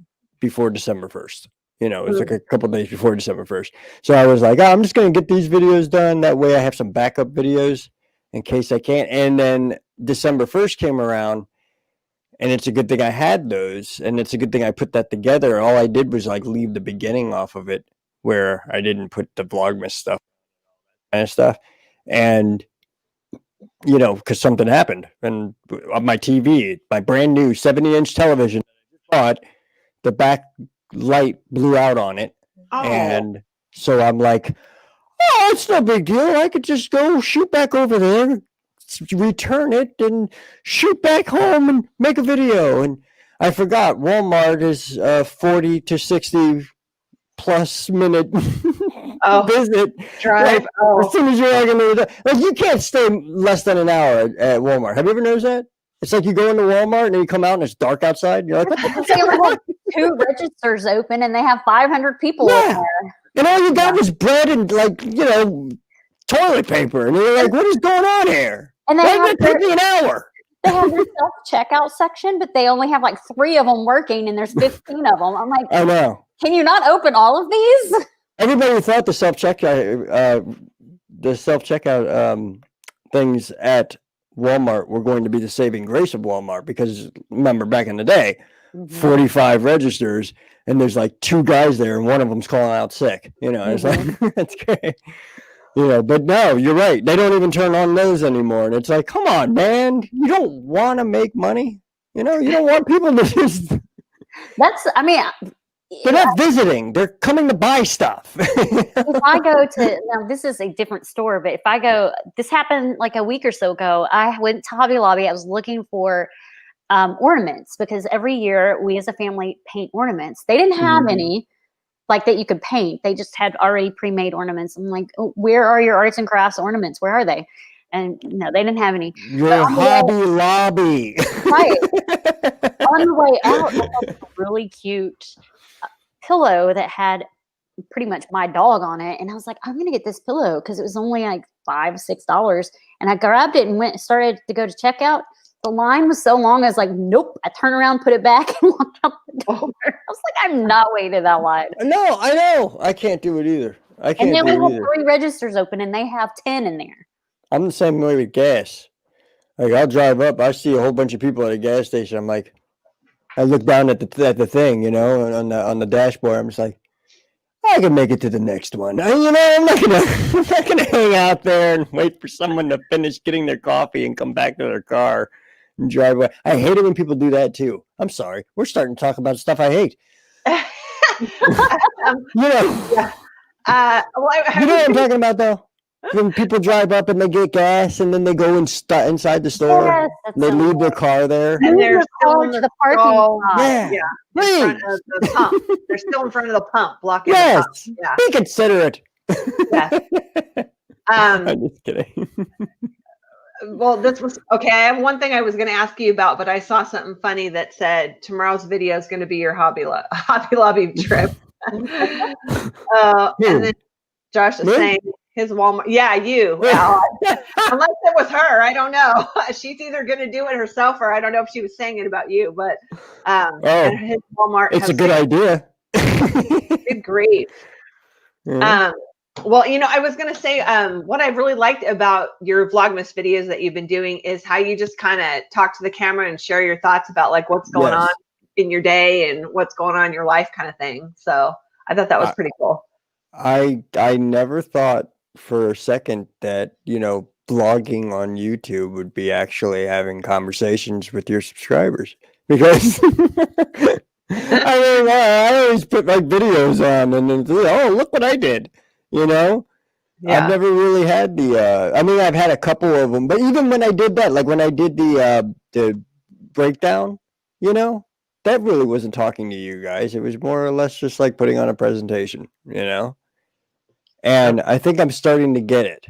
before December 1st. You know, it's like a couple days before December 1st. So I was like, oh, I'm just going to get these videos done. That way I have some backup videos in case I can't. And then December 1st came around, and it's a good thing I had those. And it's a good thing I put that together. All I did was like leave the beginning off of it where I didn't put the Vlogmas stuff and stuff. And you know, because something happened, and on my TV, my brand new 70-inch television, I bought, the back light blew out on it, and so I'm like, oh, it's no big deal. I could just go shoot back over there, return it and shoot back home and make a video. And I forgot Walmart is 40 to 60 plus minute visit. Drive. As soon as you're like you can't stay less than an hour at Walmart. Have you ever noticed that? It's like you go into Walmart and then you come out and it's dark outside. You're like, what the They only have 2 registers open and they have 500 people in there. And all you got was bread and toilet paper. And you're like, what is going on here? And they have take me an hour. They have their self-checkout section, but they only have 3 of them working and there's 15 of them. I'm like, I know. Can you not open all of these? Everybody thought the self-checkout things at Walmart were going to be the saving grace of Walmart because remember back in the day, 45 registers and there's 2 guys there and one of them's calling out sick. It's like that's great. But no, you're right. They don't even turn on those anymore. And it's like, come on, man. You don't want to make money. You don't want people to just they're not visiting. They're coming to buy stuff. If I go to, now this is a different store, but if I go, this happened a week or so ago. I went to Hobby Lobby. I was looking for ornaments because every year we as a family paint ornaments. They didn't have any that you could paint. They just had already pre-made ornaments. I'm like, oh, where are your arts and crafts ornaments? Where are they? And no, they didn't have any. Your Hobby Lobby. Right. On the way out, I found a really cute pillow that had pretty much my dog on it. And I was like, I'm going to get this pillow because it was only $5, $6. And I grabbed it and started to go to checkout. The line was so long, I was like, nope. I turned around, put it back, and walked out the door. I was like, I'm not waiting that line. No, I know. I can't do it either. And then we have 3 registers open, and they have 10 in there. I'm the same way with gas. I'll drive up. I see a whole bunch of people at a gas station. I'm like, I look down at the thing, on the dashboard. I'm just like, I can make it to the next one. I'm not gonna hang out there and wait for someone to finish getting their coffee and come back to their car and drive away. I hate it when people do that too. I'm sorry. We're starting to talk about stuff I hate. Yeah. You know what I'm talking about though? When people drive up and they get gas and then they go inside the store, Yes, they leave their car there. And they're still in the parking lot. Yeah. In front of the pump. They're still in front of the pump, blocking Yes. the pump. Yeah. Be considerate. Yes. I'm just kidding. Well, this was okay. I have one thing I was going to ask you about, but I saw something funny that said tomorrow's video is going to be your Hobby Lobby trip. And then Josh is saying his Walmart. Yeah, you. Unless it was her, I don't know. She's either going to do it herself, or I don't know if she was saying it about you. But and his Walmart. It's a good idea. Good grief. Well, I was going to say what I really liked about your Vlogmas videos that you've been doing is how you just kind of talk to the camera and share your thoughts about what's going on in your day and what's going on in your life kind of thing. So I thought that was pretty cool. I never thought for a second that, blogging on YouTube would be actually having conversations with your subscribers because I always put videos on and then, look what I did. I've never really had I've had a couple of them, but even when I did that, when I did the breakdown, that really wasn't talking to you guys. It was more or less just putting on a presentation, and I think I'm starting to get it.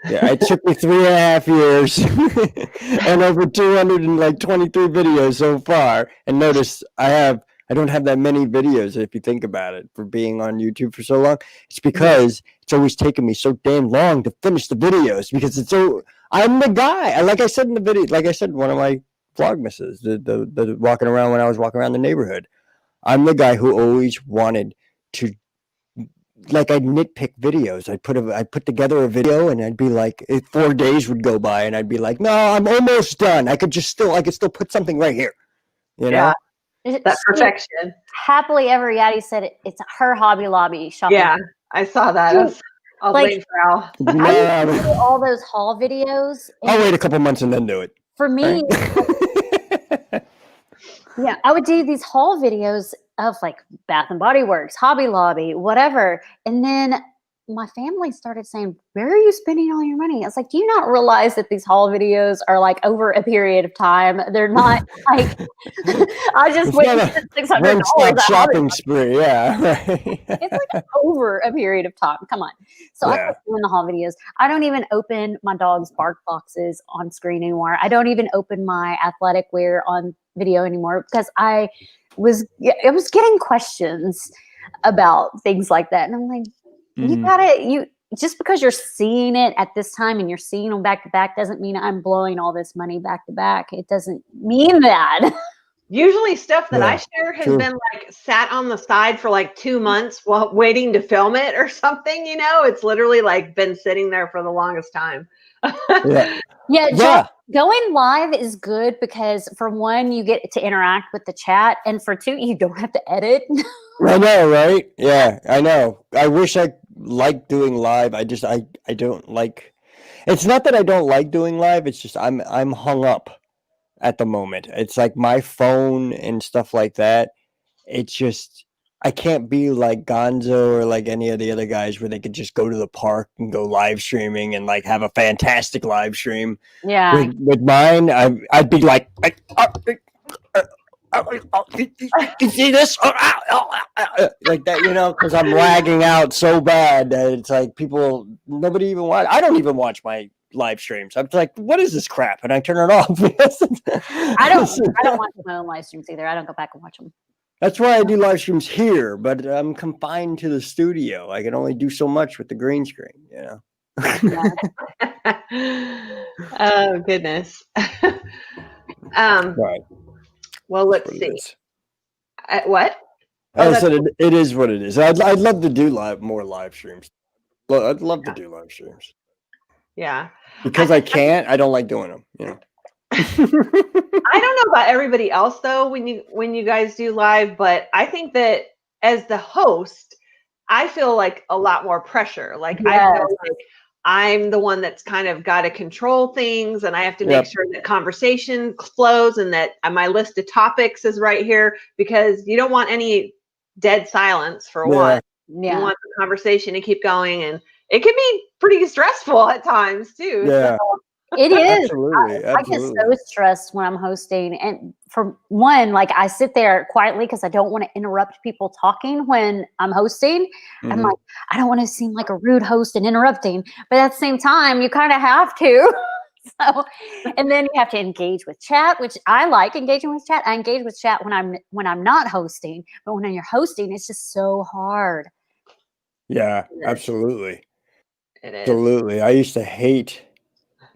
Yeah, it took me 3.5 years and over 223 videos so far. And notice I don't have that many videos if you think about it for being on YouTube for so long. It's because it's always taken me so damn long to finish the videos because I'm the guy. Like I said in the video, like I said in one of my Vlogmases, the walking around when I was walking around the neighborhood, I'm the guy who always wanted to, I'd nitpick videos. I'd put together a video and I'd be 4 days would go by and I'd be like, no, I'm almost done. I could still put something right here. That perfection. Happily Ever Yadi said it's her Hobby Lobby shopping. Yeah, I saw that. I was waiting for Al. I used to do all those haul videos. I'll wait a couple months and then do it. For me, yeah, I would do these haul videos of Bath and Body Works, Hobby Lobby, whatever. And then my family started saying, "Where are you spending all your money?" I was like, "Do you not realize that these haul videos are like over a period of time? They're not like I just It's went not and a spent $600 one-stop at shopping spree. Yeah. Right. It's like over a period of time. Come on." So I Yeah. quit doing the haul videos. I don't even open my dog's bark boxes on screen anymore. I don't even open my athletic wear on video anymore because I was getting questions about things like that. And I'm like, you just because you're seeing it at this time and you're seeing them back to back doesn't mean I'm blowing all this money back to back. It doesn't mean that. Usually stuff that I Yeah, share has true. been like sat on the side for like 2 months while waiting to film it or something, you know? It's literally like been sitting there for the longest time. Yeah. Yeah, Yeah. going live is good because for one, you get to interact with the chat, and for two, you don't have to edit. I know, right? Yeah, I know. I wish I liked doing live. I don't like. It's not that I don't like doing live. It's just I'm hung up at the moment. It's like my phone and stuff like that. It's just I can't be like Gonzo or like any of the other guys where they could just go to the park and go live streaming and like have a fantastic live stream. Yeah. With mine, I'd be like, you see this? Like that, you know, because I'm lagging out so bad that it's like nobody even watch. I don't even watch my live streams. I'm like, what is this crap? And I turn it off. I don't watch my own live streams either. I don't go back and watch them. That's why I do live streams here, but I'm confined to the studio. I can only do so much with the green screen, you know. Oh goodness. Right. Well, let's see. What? I said it is what it is. I'd love to do more live streams. Well, I'd love to do live streams. Yeah. Because I can't. I don't like doing them. You know. I don't know about everybody else though when you guys do live, but I think that as the host, I feel like a lot more pressure. Like I feel like I'm the one that's kind of got to control things, and I have to make sure that conversation flows and that my list of topics is right here, because you don't want any dead silence for one. You want the conversation to keep going, and it can be pretty stressful at times too. Yeah. So. It is. Absolutely. I get so stressed when I'm hosting. And for one, like I sit there quietly because I don't want to interrupt people talking when I'm hosting. I'm like, I don't want to seem like a rude host and interrupting. But at the same time, you kind of have to. So, and then you have to engage with chat, which I like engaging with chat. I engage with chat when I'm not hosting. But when you're hosting, it's just so hard. Yeah, absolutely. It is. Absolutely. I used to hate.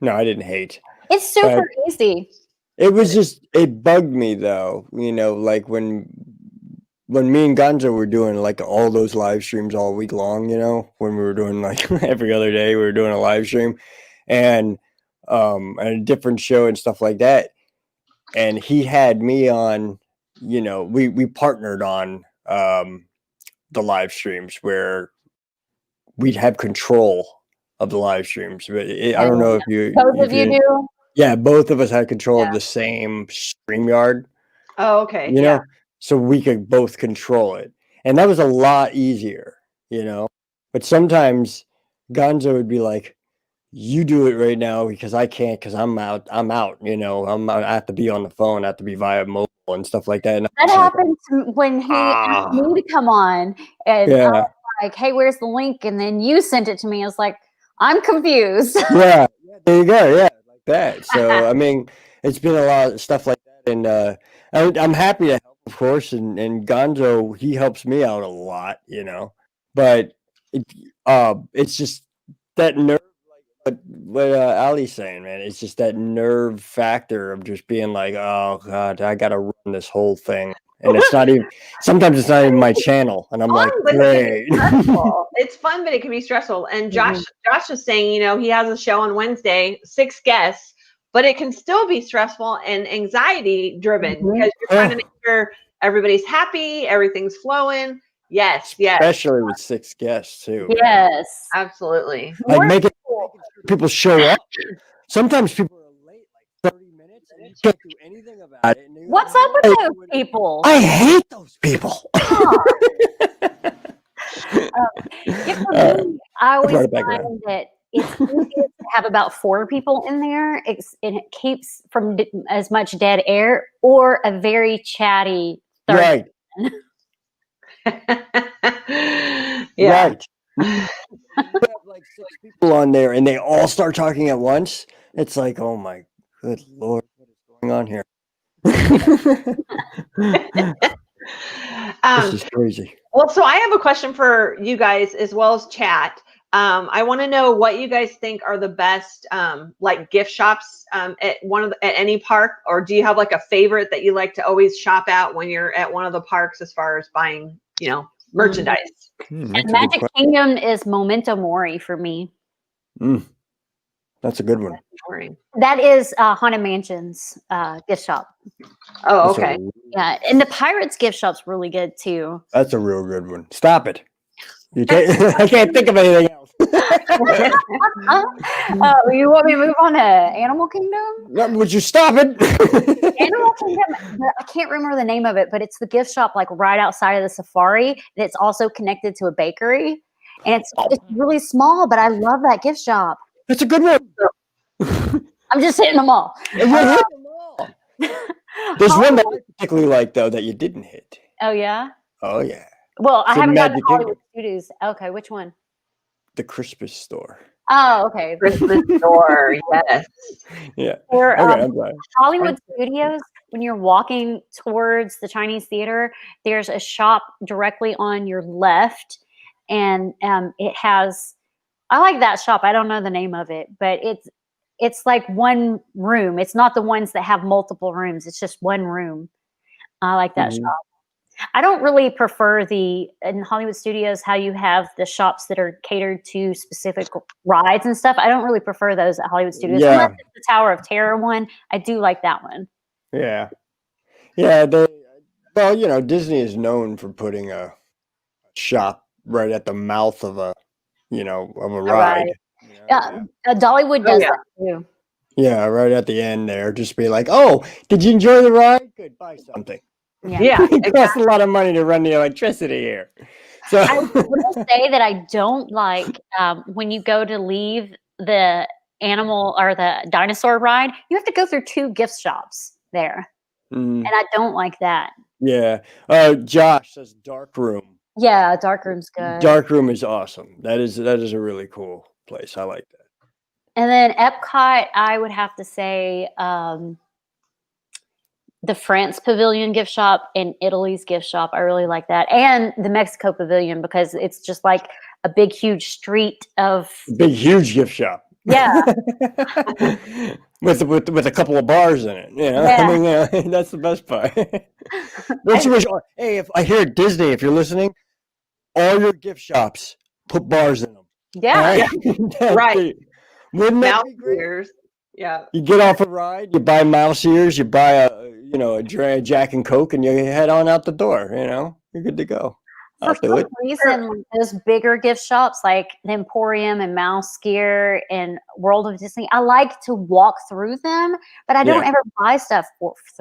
No, I didn't hate. It's super easy. It was just, it bugged me though, you know, like when me and Gonzo were doing like all those live streams all week long, you know, when we were doing like every other day, we were doing a live stream and a different show and stuff like that. And he had me on, you know, we partnered on the live streams where we'd have control of the live streams, but I don't know if you both of you do. Yeah, both of us had control of the same StreamYard. Oh, okay. You know, so we could both control it, and that was a lot easier, you know. But sometimes Gonzo would be like, "You do it right now because I can't, because I'm out. You know, I have to be on the phone, I have to be via mobile and stuff like that." And that happened when he asked me to come on, and I was like, "Hey, where's the link?" And then you sent it to me. I was like, I'm confused. Yeah, there you go. Yeah, like that. So I mean, it's been a lot of stuff like that, and I'm happy to help, of course. And Gonzo, he helps me out a lot, you know. But it's just that nerve, like what Ali's saying, man. It's just that nerve factor of just being like, oh God, I gotta run this whole thing. And it's not even, sometimes it's not even my channel. And I'm like, great. It's fun, but it can be stressful. And Josh was saying, you know, he has a show on Wednesday, 6 guests, but it can still be stressful and anxiety driven because you're trying to make sure everybody's happy, everything's flowing. Yes. Especially with 6 guests too. Yes. Absolutely. Like making sure people show up. Sometimes people are late, like 30 minutes, and you can't do anything about it. What's up with those people? I hate those people. For me, I always brought it back find that it's easiest to have about 4 people in there, and it keeps from as much dead air or a very chatty third. Right. Yeah. Right. You have like 6 people on there and they all start talking at once. It's like, oh my good Lord, what is going on here? This is crazy. Well, so I have a question for you guys as well as chat. I want to know what you guys think are the best like gift shops at at any park, or do you have like a favorite that you like to always shop at when you're at one of the parks as far as buying, merchandise? Magic Kingdom is Memento Mori for me. That's a good one. That is Haunted Mansion's gift shop. Oh, okay. Yeah, and the Pirates gift shop's really good too. That's a real good one. Stop it. You can't, I can't think of anything else. You want me to move on to Animal Kingdom? Would you stop it? Animal Kingdom, I can't remember the name of it, but it's the gift shop like right outside of the safari. And it's also connected to a bakery. And it's really small, but I love that gift shop. That's a good one. I'm just hitting them all. There's one that I particularly like, though, that you didn't hit. Oh, yeah? Oh, yeah. Well, I haven't gotten to Magic Hollywood Studios. Okay, which one? The Christmas store. Oh, okay. Christmas store, yes. Yeah. Or I'm sorry. Hollywood Studios, when you're walking towards the Chinese theater, there's a shop directly on your left. And it has, I like that shop. I don't know the name of it, but it's like one room. It's not the ones that have multiple rooms. It's just one room. I like that shop. I don't really prefer in Hollywood Studios how you have the shops that are catered to specific rides and stuff. I don't really prefer those at Hollywood Studios. Yeah. Unless it's the Tower of Terror one. I do like that one. Yeah. Yeah. Disney is known for putting a shop right at the mouth of a ride. Yeah. Dollywood does that too. Yeah, right at the end there. Just be like, oh, did you enjoy the ride? Good, buy something. Yeah. It costs a lot of money to run the electricity here. So I will say that I don't like when you go to leave the animal or the dinosaur ride, you have to go through 2 gift shops there. And I don't like that. Yeah. Josh says Dark Room. Yeah, Dark Room's good. Dark Room is awesome. That is a really cool place. I like that. And then Epcot, I would have to say the France Pavilion gift shop and Italy's gift shop. I really like that. And the Mexico Pavilion, because it's just like a big, huge street of... Big, huge gift shop. Yeah. with a couple of bars in it. Yeah. I mean, that's the best part. Hey, if I hear Disney, if you're listening, all your gift shops, put bars in them. Yeah. Right. Wouldn't that Mouse be great? ears. Yeah. You get off a ride, you buy mouse ears, you buy a Jack and Coke, and you head on out the door. You're good to go. For some reason, those bigger gift shops like the Emporium and Mouse Gear and World of Disney, I like to walk through them, but I don't ever buy stuff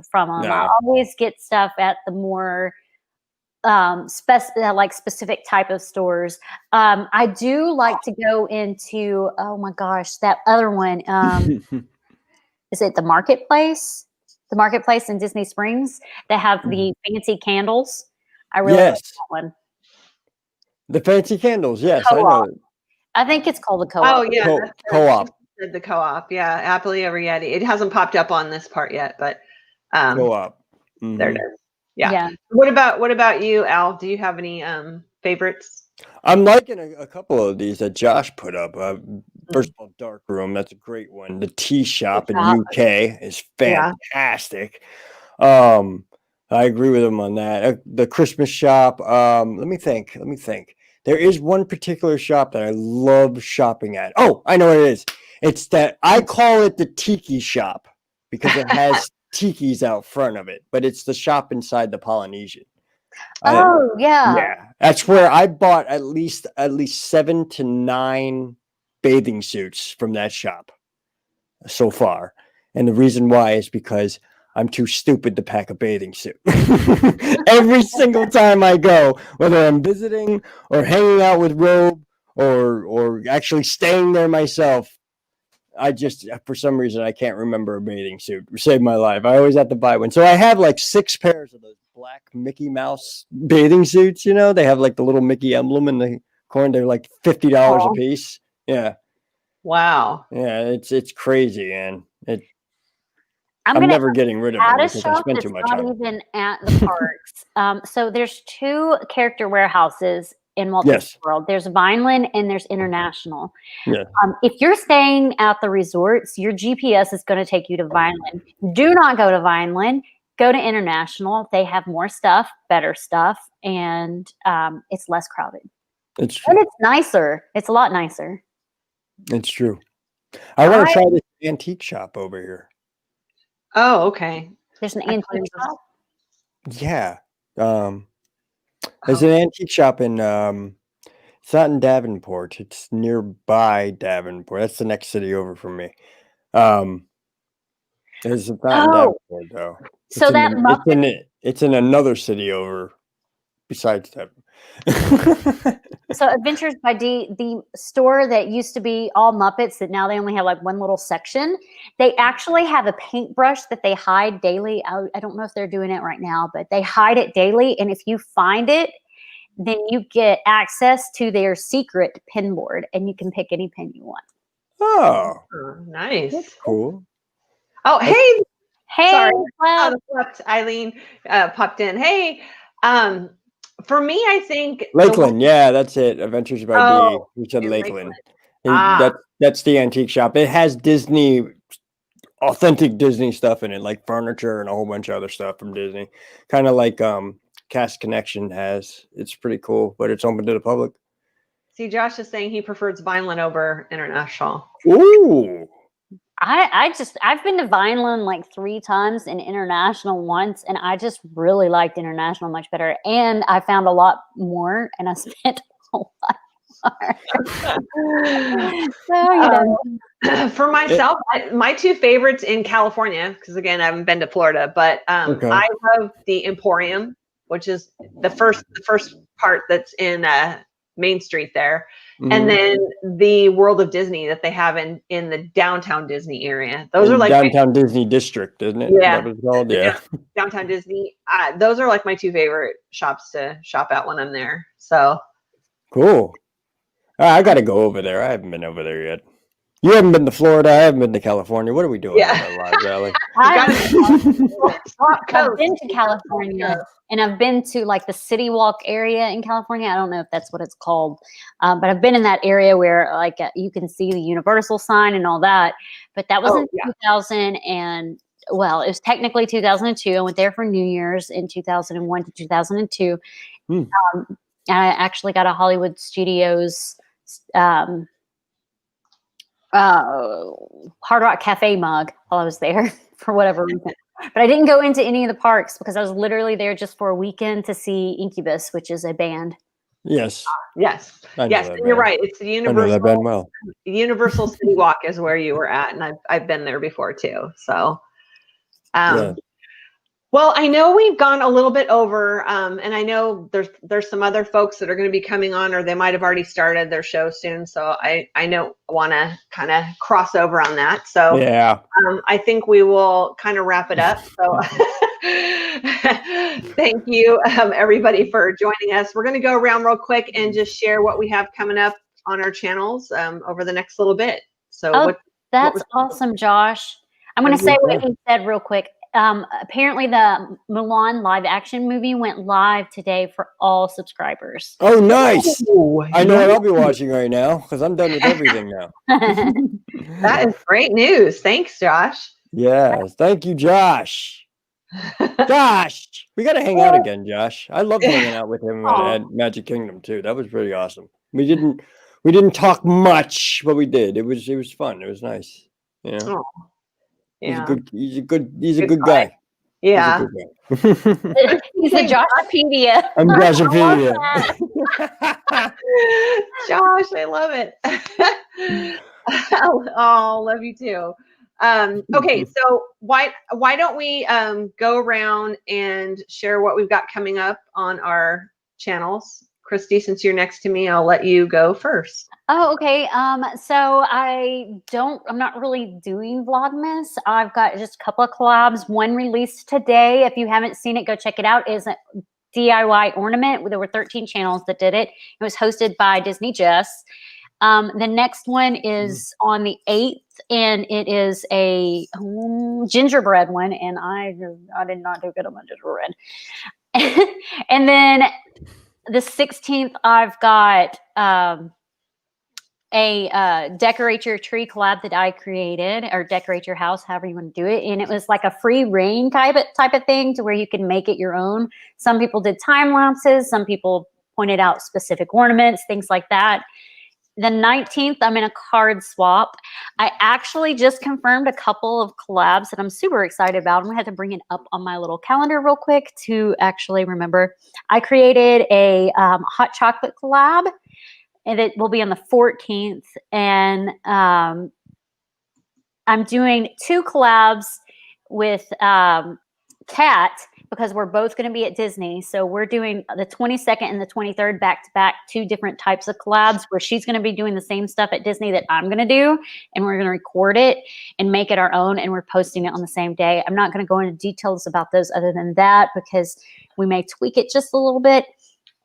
from them. No. I always get stuff at the more specific type of stores. I do like to go into, oh my gosh, that other one. Is it the Marketplace? The Marketplace in Disney Springs that have the fancy candles. I really like that one. The fancy candles, yes, Co-op. I know. I think it's called the Co-op. Oh, yeah. Co-op. The Co-op, yeah. Happily Ever Yeti. It hasn't popped up on this part yet, but Co-op. There it is. Yeah. What about you, Al? Do you have any favorites? I'm liking a couple of these that Josh put up. First of all, Dark Room, that's a great one. The Tea Shop in UK is fantastic. I agree with him on that. The Christmas shop. Let me think. There is one particular shop that I love shopping at. Oh, I know what it is. It's that I call it the Tiki Shop because it has tikis out front of it, but it's the shop inside the Polynesian. Yeah. That's where I bought at least 7 to 9 bathing suits from that shop so far. And the reason why is because I'm too stupid to pack a bathing suit. Every single time I go, whether I'm visiting or hanging out with Robe or actually staying there myself. I just, for some reason, I can't remember a bathing suit. Saved my life. I always have to buy one. So I have like 6 pairs of those black Mickey Mouse bathing suits. You know, they have like the little Mickey emblem in the corner. They're like $50 a piece. Yeah. Wow. Yeah. It's crazy, man. I'm never getting rid of them at a because I shop spend that's too much not on them. even at the parks. So there's 2 character warehouses in Walt Yes. Disney World. There's Vineland and there's International. Yeah. If you're staying at the resorts, your GPS is going to take you to Vineland. Do not go to Vineland. Go to International. They have more stuff, better stuff, and it's less crowded. It's true. And it's nicer. It's a lot nicer. It's true. I want to try this antique shop over here. Oh, okay. There's an antique shop. Yeah. There's an antique shop in it's not in Davenport. It's nearby Davenport. That's the next city over from me. It's not in Davenport though. So it's in another city over besides Davenport. So Adventures by D, the store that used to be all Muppets that now they only have like one little section, they actually have a paintbrush that they hide daily. I don't know if they're doing it right now, but they hide it daily. And if you find it, then you get access to their secret pin board and you can pick any pin you want. Oh, nice. That's cool. Oh, hey. Hey, Sorry. Eileen popped in. Hey, for me, I think Lakeland. Yeah, that's it. Adventures by D. We said Lakeland. That's the antique shop. It has authentic Disney stuff in it, like furniture and a whole bunch of other stuff from Disney. Kind of like Cast Connection has. It's pretty cool, but it's open to the public. See, Josh is saying he prefers Vineland over International. Ooh. I've been to Vineland like 3 times and International once, and I just really liked International much better. And I found a lot more, and I spent a lot more. For myself, my 2 favorites in California, because again, I haven't been to Florida, but I love the Emporium, which is the first part that's in Main Street there. Mm-hmm. And then the World of Disney that they have in the downtown Disney area. Those are like downtown Disney district, isn't it? Yeah. That was called? Yeah. Downtown Disney. Those are like my 2 favorite shops to shop at when I'm there. So cool. I got to go over there. I haven't been over there yet. You haven't been to Florida. I haven't been to California. What are we doing? I've been to California, and I've been to like the City Walk area in California. I don't know if that's what it's called, but I've been in that area where like you can see the Universal sign and all that. But that was in 2000 and well, it was technically 2002. I went there for New Year's in 2001 to 2002. And I actually got a Hollywood Studios Hard Rock Cafe mug while I was there for whatever reason. But I didn't go into any of the parks because I was literally there just for a weekend to see Incubus, which is a band. Yes. Yes. Yes. And you're right. It's the Universal. I know that band well. Universal City Walk is where you were at, and I've been there before too. So, well, I know we've gone a little bit over, and I know there's some other folks that are going to be coming on, or they might have already started their show soon. So I want to kind of cross over on that. So yeah, I think we will kind of wrap it up. So thank you, everybody, for joining us. We're going to go around real quick and just share what we have coming up on our channels over the next little bit. So that's awesome, Josh. I'm going to say what he said real quick. Apparently the Mulan live action movie went live today for all subscribers. Oh, nice. I know what I'll be watching right now because I'm done with everything now. That is great news. Thanks, Josh. Yes. Thank you, Josh. Josh, we got to hang out again, Josh. I loved hanging out with him at Magic Kingdom too. That was pretty awesome. We didn't talk much, but we did. It was fun. It was nice. You know? Yeah. He's a good guy. Yeah. He's a Joshopedia. I'm Joshopedia. Josh, I love it. Oh, love you too. Okay, so why don't we go around and share what we've got coming up on our channels Christy, since you're next to me, I'll let you go first. Oh, okay. So I'm not really doing Vlogmas. I've got just a couple of collabs. One released today. If you haven't seen it, go check it out. Is a DIY ornament. There were 13 channels that did it. It was hosted by Disney Jess. The next one is on the 8th, and it is a gingerbread one. And I did not do good on my gingerbread. And then the 16th, I've got a decorate your tree collab that I created, or decorate your house, however you want to do it. And it was like a free reign type of thing, to where you can make it your own. Some people did time lapses. Some people pointed out specific ornaments, things like that. The 19th, I'm in a card swap. I actually just confirmed a couple of collabs that I'm super excited about. I'm gonna have to bring it up on my little calendar real quick to actually remember. I created a hot chocolate collab, and it will be on the 14th. And I'm doing 2 collabs with Kat, because we're both going to be at Disney. So we're doing the 22nd and the 23rd back-to-back, 2 different types of collabs, where she's going to be doing the same stuff at Disney that I'm going to do. And we're going to record it and make it our own. And we're posting it on the same day. I'm not going to go into details about those other than that, because we may tweak it just a little bit.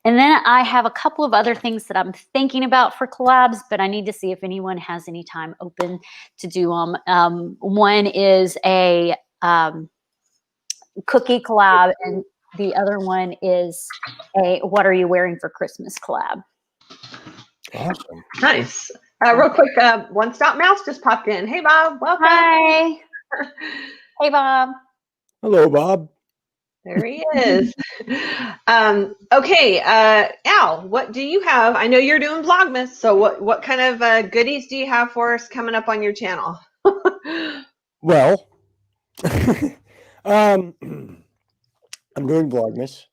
And then I have a couple of other things that I'm thinking about for collabs, but I need to see if anyone has any time open to do them. One is a cookie collab, and the other one is a what are you wearing for Christmas collab. Awesome. Nice. Real quick, One Stop Mouse just popped in. Hey, Bob. Welcome. Hi. Hey, Bob. Hello, Bob. There he is. Okay, Al, what do you have? I know you're doing Vlogmas, so what kind of goodies do you have for us coming up on your channel? Well, I'm doing Vlogmas.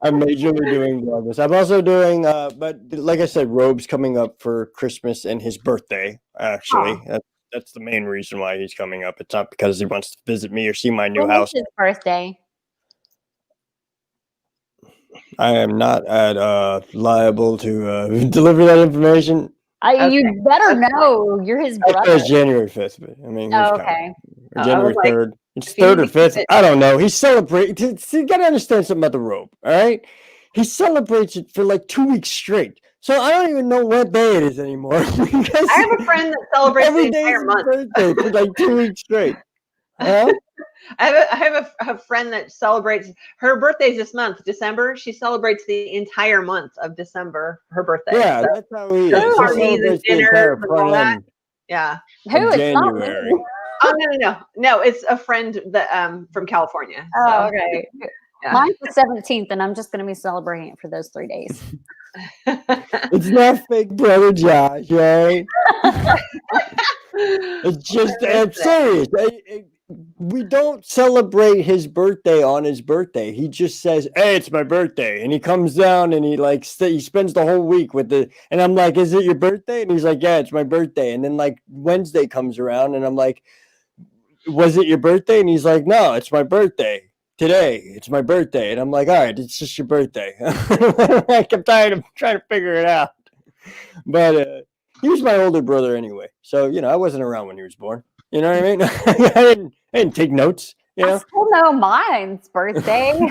I'm majorly doing Vlogmas. I'm also doing, but like I said, Robe's coming up for Christmas and his birthday, actually. Oh. That's the main reason why he's coming up. It's not because he wants to visit me or see my new When house. is his birthday? I am not liable to deliver that information. Okay. You better know. You're his brother. It's January 5th. But, I mean, okay. Or January 3rd. It's 3rd or 5th. I don't know. He celebrates. You got to understand something about the Robe, all right? He celebrates it for like 2 weeks straight. So I don't even know what day it is anymore. I have a friend that celebrates the entire month. Birthday for like 2 weeks straight. Huh? I have a friend that celebrates her birthday's this month, December. She celebrates the entire month of December, her birthday. Yeah, so that's how he is. parties and dinners and all that. Yeah. Who is January? Oh no! It's a friend that from California. Oh, so. okay. Yeah. Mine's the 17th, and I'm just going to be celebrating it for those 3 days. It's not fake brother Josh, right? It's just, I'm serious. We don't celebrate his birthday on his birthday. He just says, "Hey, it's my birthday," and he comes down and he spends the whole week with and I'm like, "Is it your birthday?" And he's like, "Yeah, it's my birthday." And then like Wednesday comes around and I'm like, "Was it your birthday?" And he's like, "No, it's my birthday today. It's my birthday." And I'm like, "All right, it's just your birthday." Like, I'm tired of trying to figure it out. But he was my older brother anyway, so I wasn't around when he was born. You know what I mean? I didn't take notes. I still know mine's birthday. We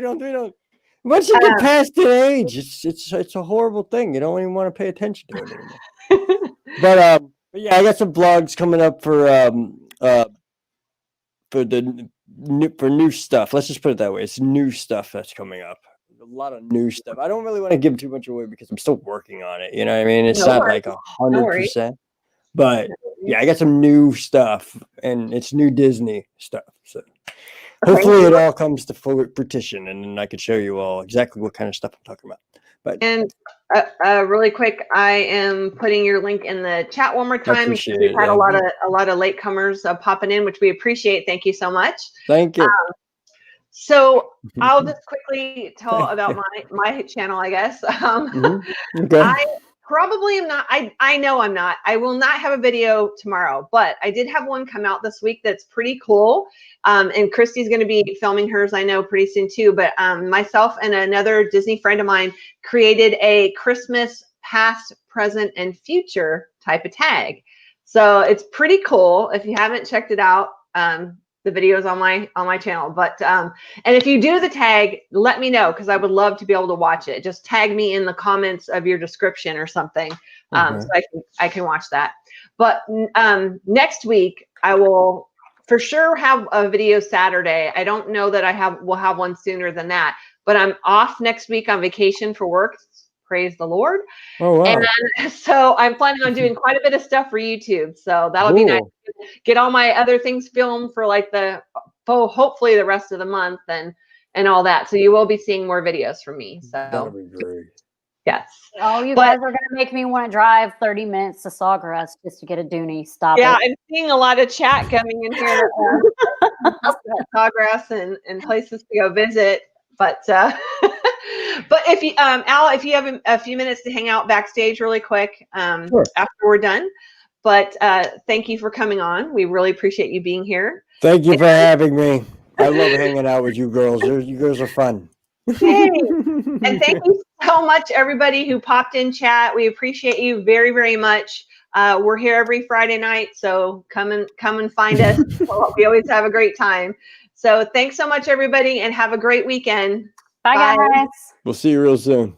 don't. Once you get past that age, it's a horrible thing. You don't even want to pay attention to it anymore. But yeah, I got some vlogs coming up for new stuff. Let's just put it that way. It's new stuff that's coming up. A lot of new stuff. I don't really want to give too much away because I'm still working on it. You know what I mean? It's not like 100%. But yeah, I got some new stuff, and it's new Disney stuff. So hopefully it all comes to full fruition, and then I can show you all exactly what kind of stuff I'm talking about. But really quick, I am putting your link in the chat one more time because we've had a lot of latecomers popping in, which we appreciate. Thank you so much. Thank you. So I'll just quickly tell about my channel, I guess. Okay. I probably am not. I know I'm not. I will not have a video tomorrow, but I did have one come out this week that's pretty cool. And Christy's going to be filming hers, I know, pretty soon too. But myself and another Disney friend of mine created a Christmas past, present, and future type of tag. So it's pretty cool. If you haven't checked it out, the videos on my channel. But and if you do the tag, let me know, because I would love to be able to watch it. Just tag me in the comments of your description or something, so I can watch that. But next week I will for sure have a video Saturday. I don't know that will have one sooner than that, but I'm off next week on vacation for work. Praise the Lord. Oh, wow. And so I'm planning on doing quite a bit of stuff for YouTube. So that'll be nice. Get all my other things filmed for like hopefully the rest of the month and all that. So you will be seeing more videos from me. So that'll be great. Yes. Oh, you guys are going to make me want to drive 30 minutes to Sawgrass just to get a Dooney. Stop it. Yeah, I'm seeing a lot of chat coming in here. Sawgrass and places to go visit. But but if you Al, if you have a few minutes to hang out backstage really quick Sure. after we're done. But thank you for coming on. We really appreciate you being here. Thank you for having me. I love hanging out with you girls. You girls are fun. Yay. And thank you so much, everybody who popped in chat. We appreciate you very, very much. We're here every Friday night, so come and find us. We always have a great time. So thanks so much, everybody, and have a great weekend. Bye, guys. We'll see you real soon.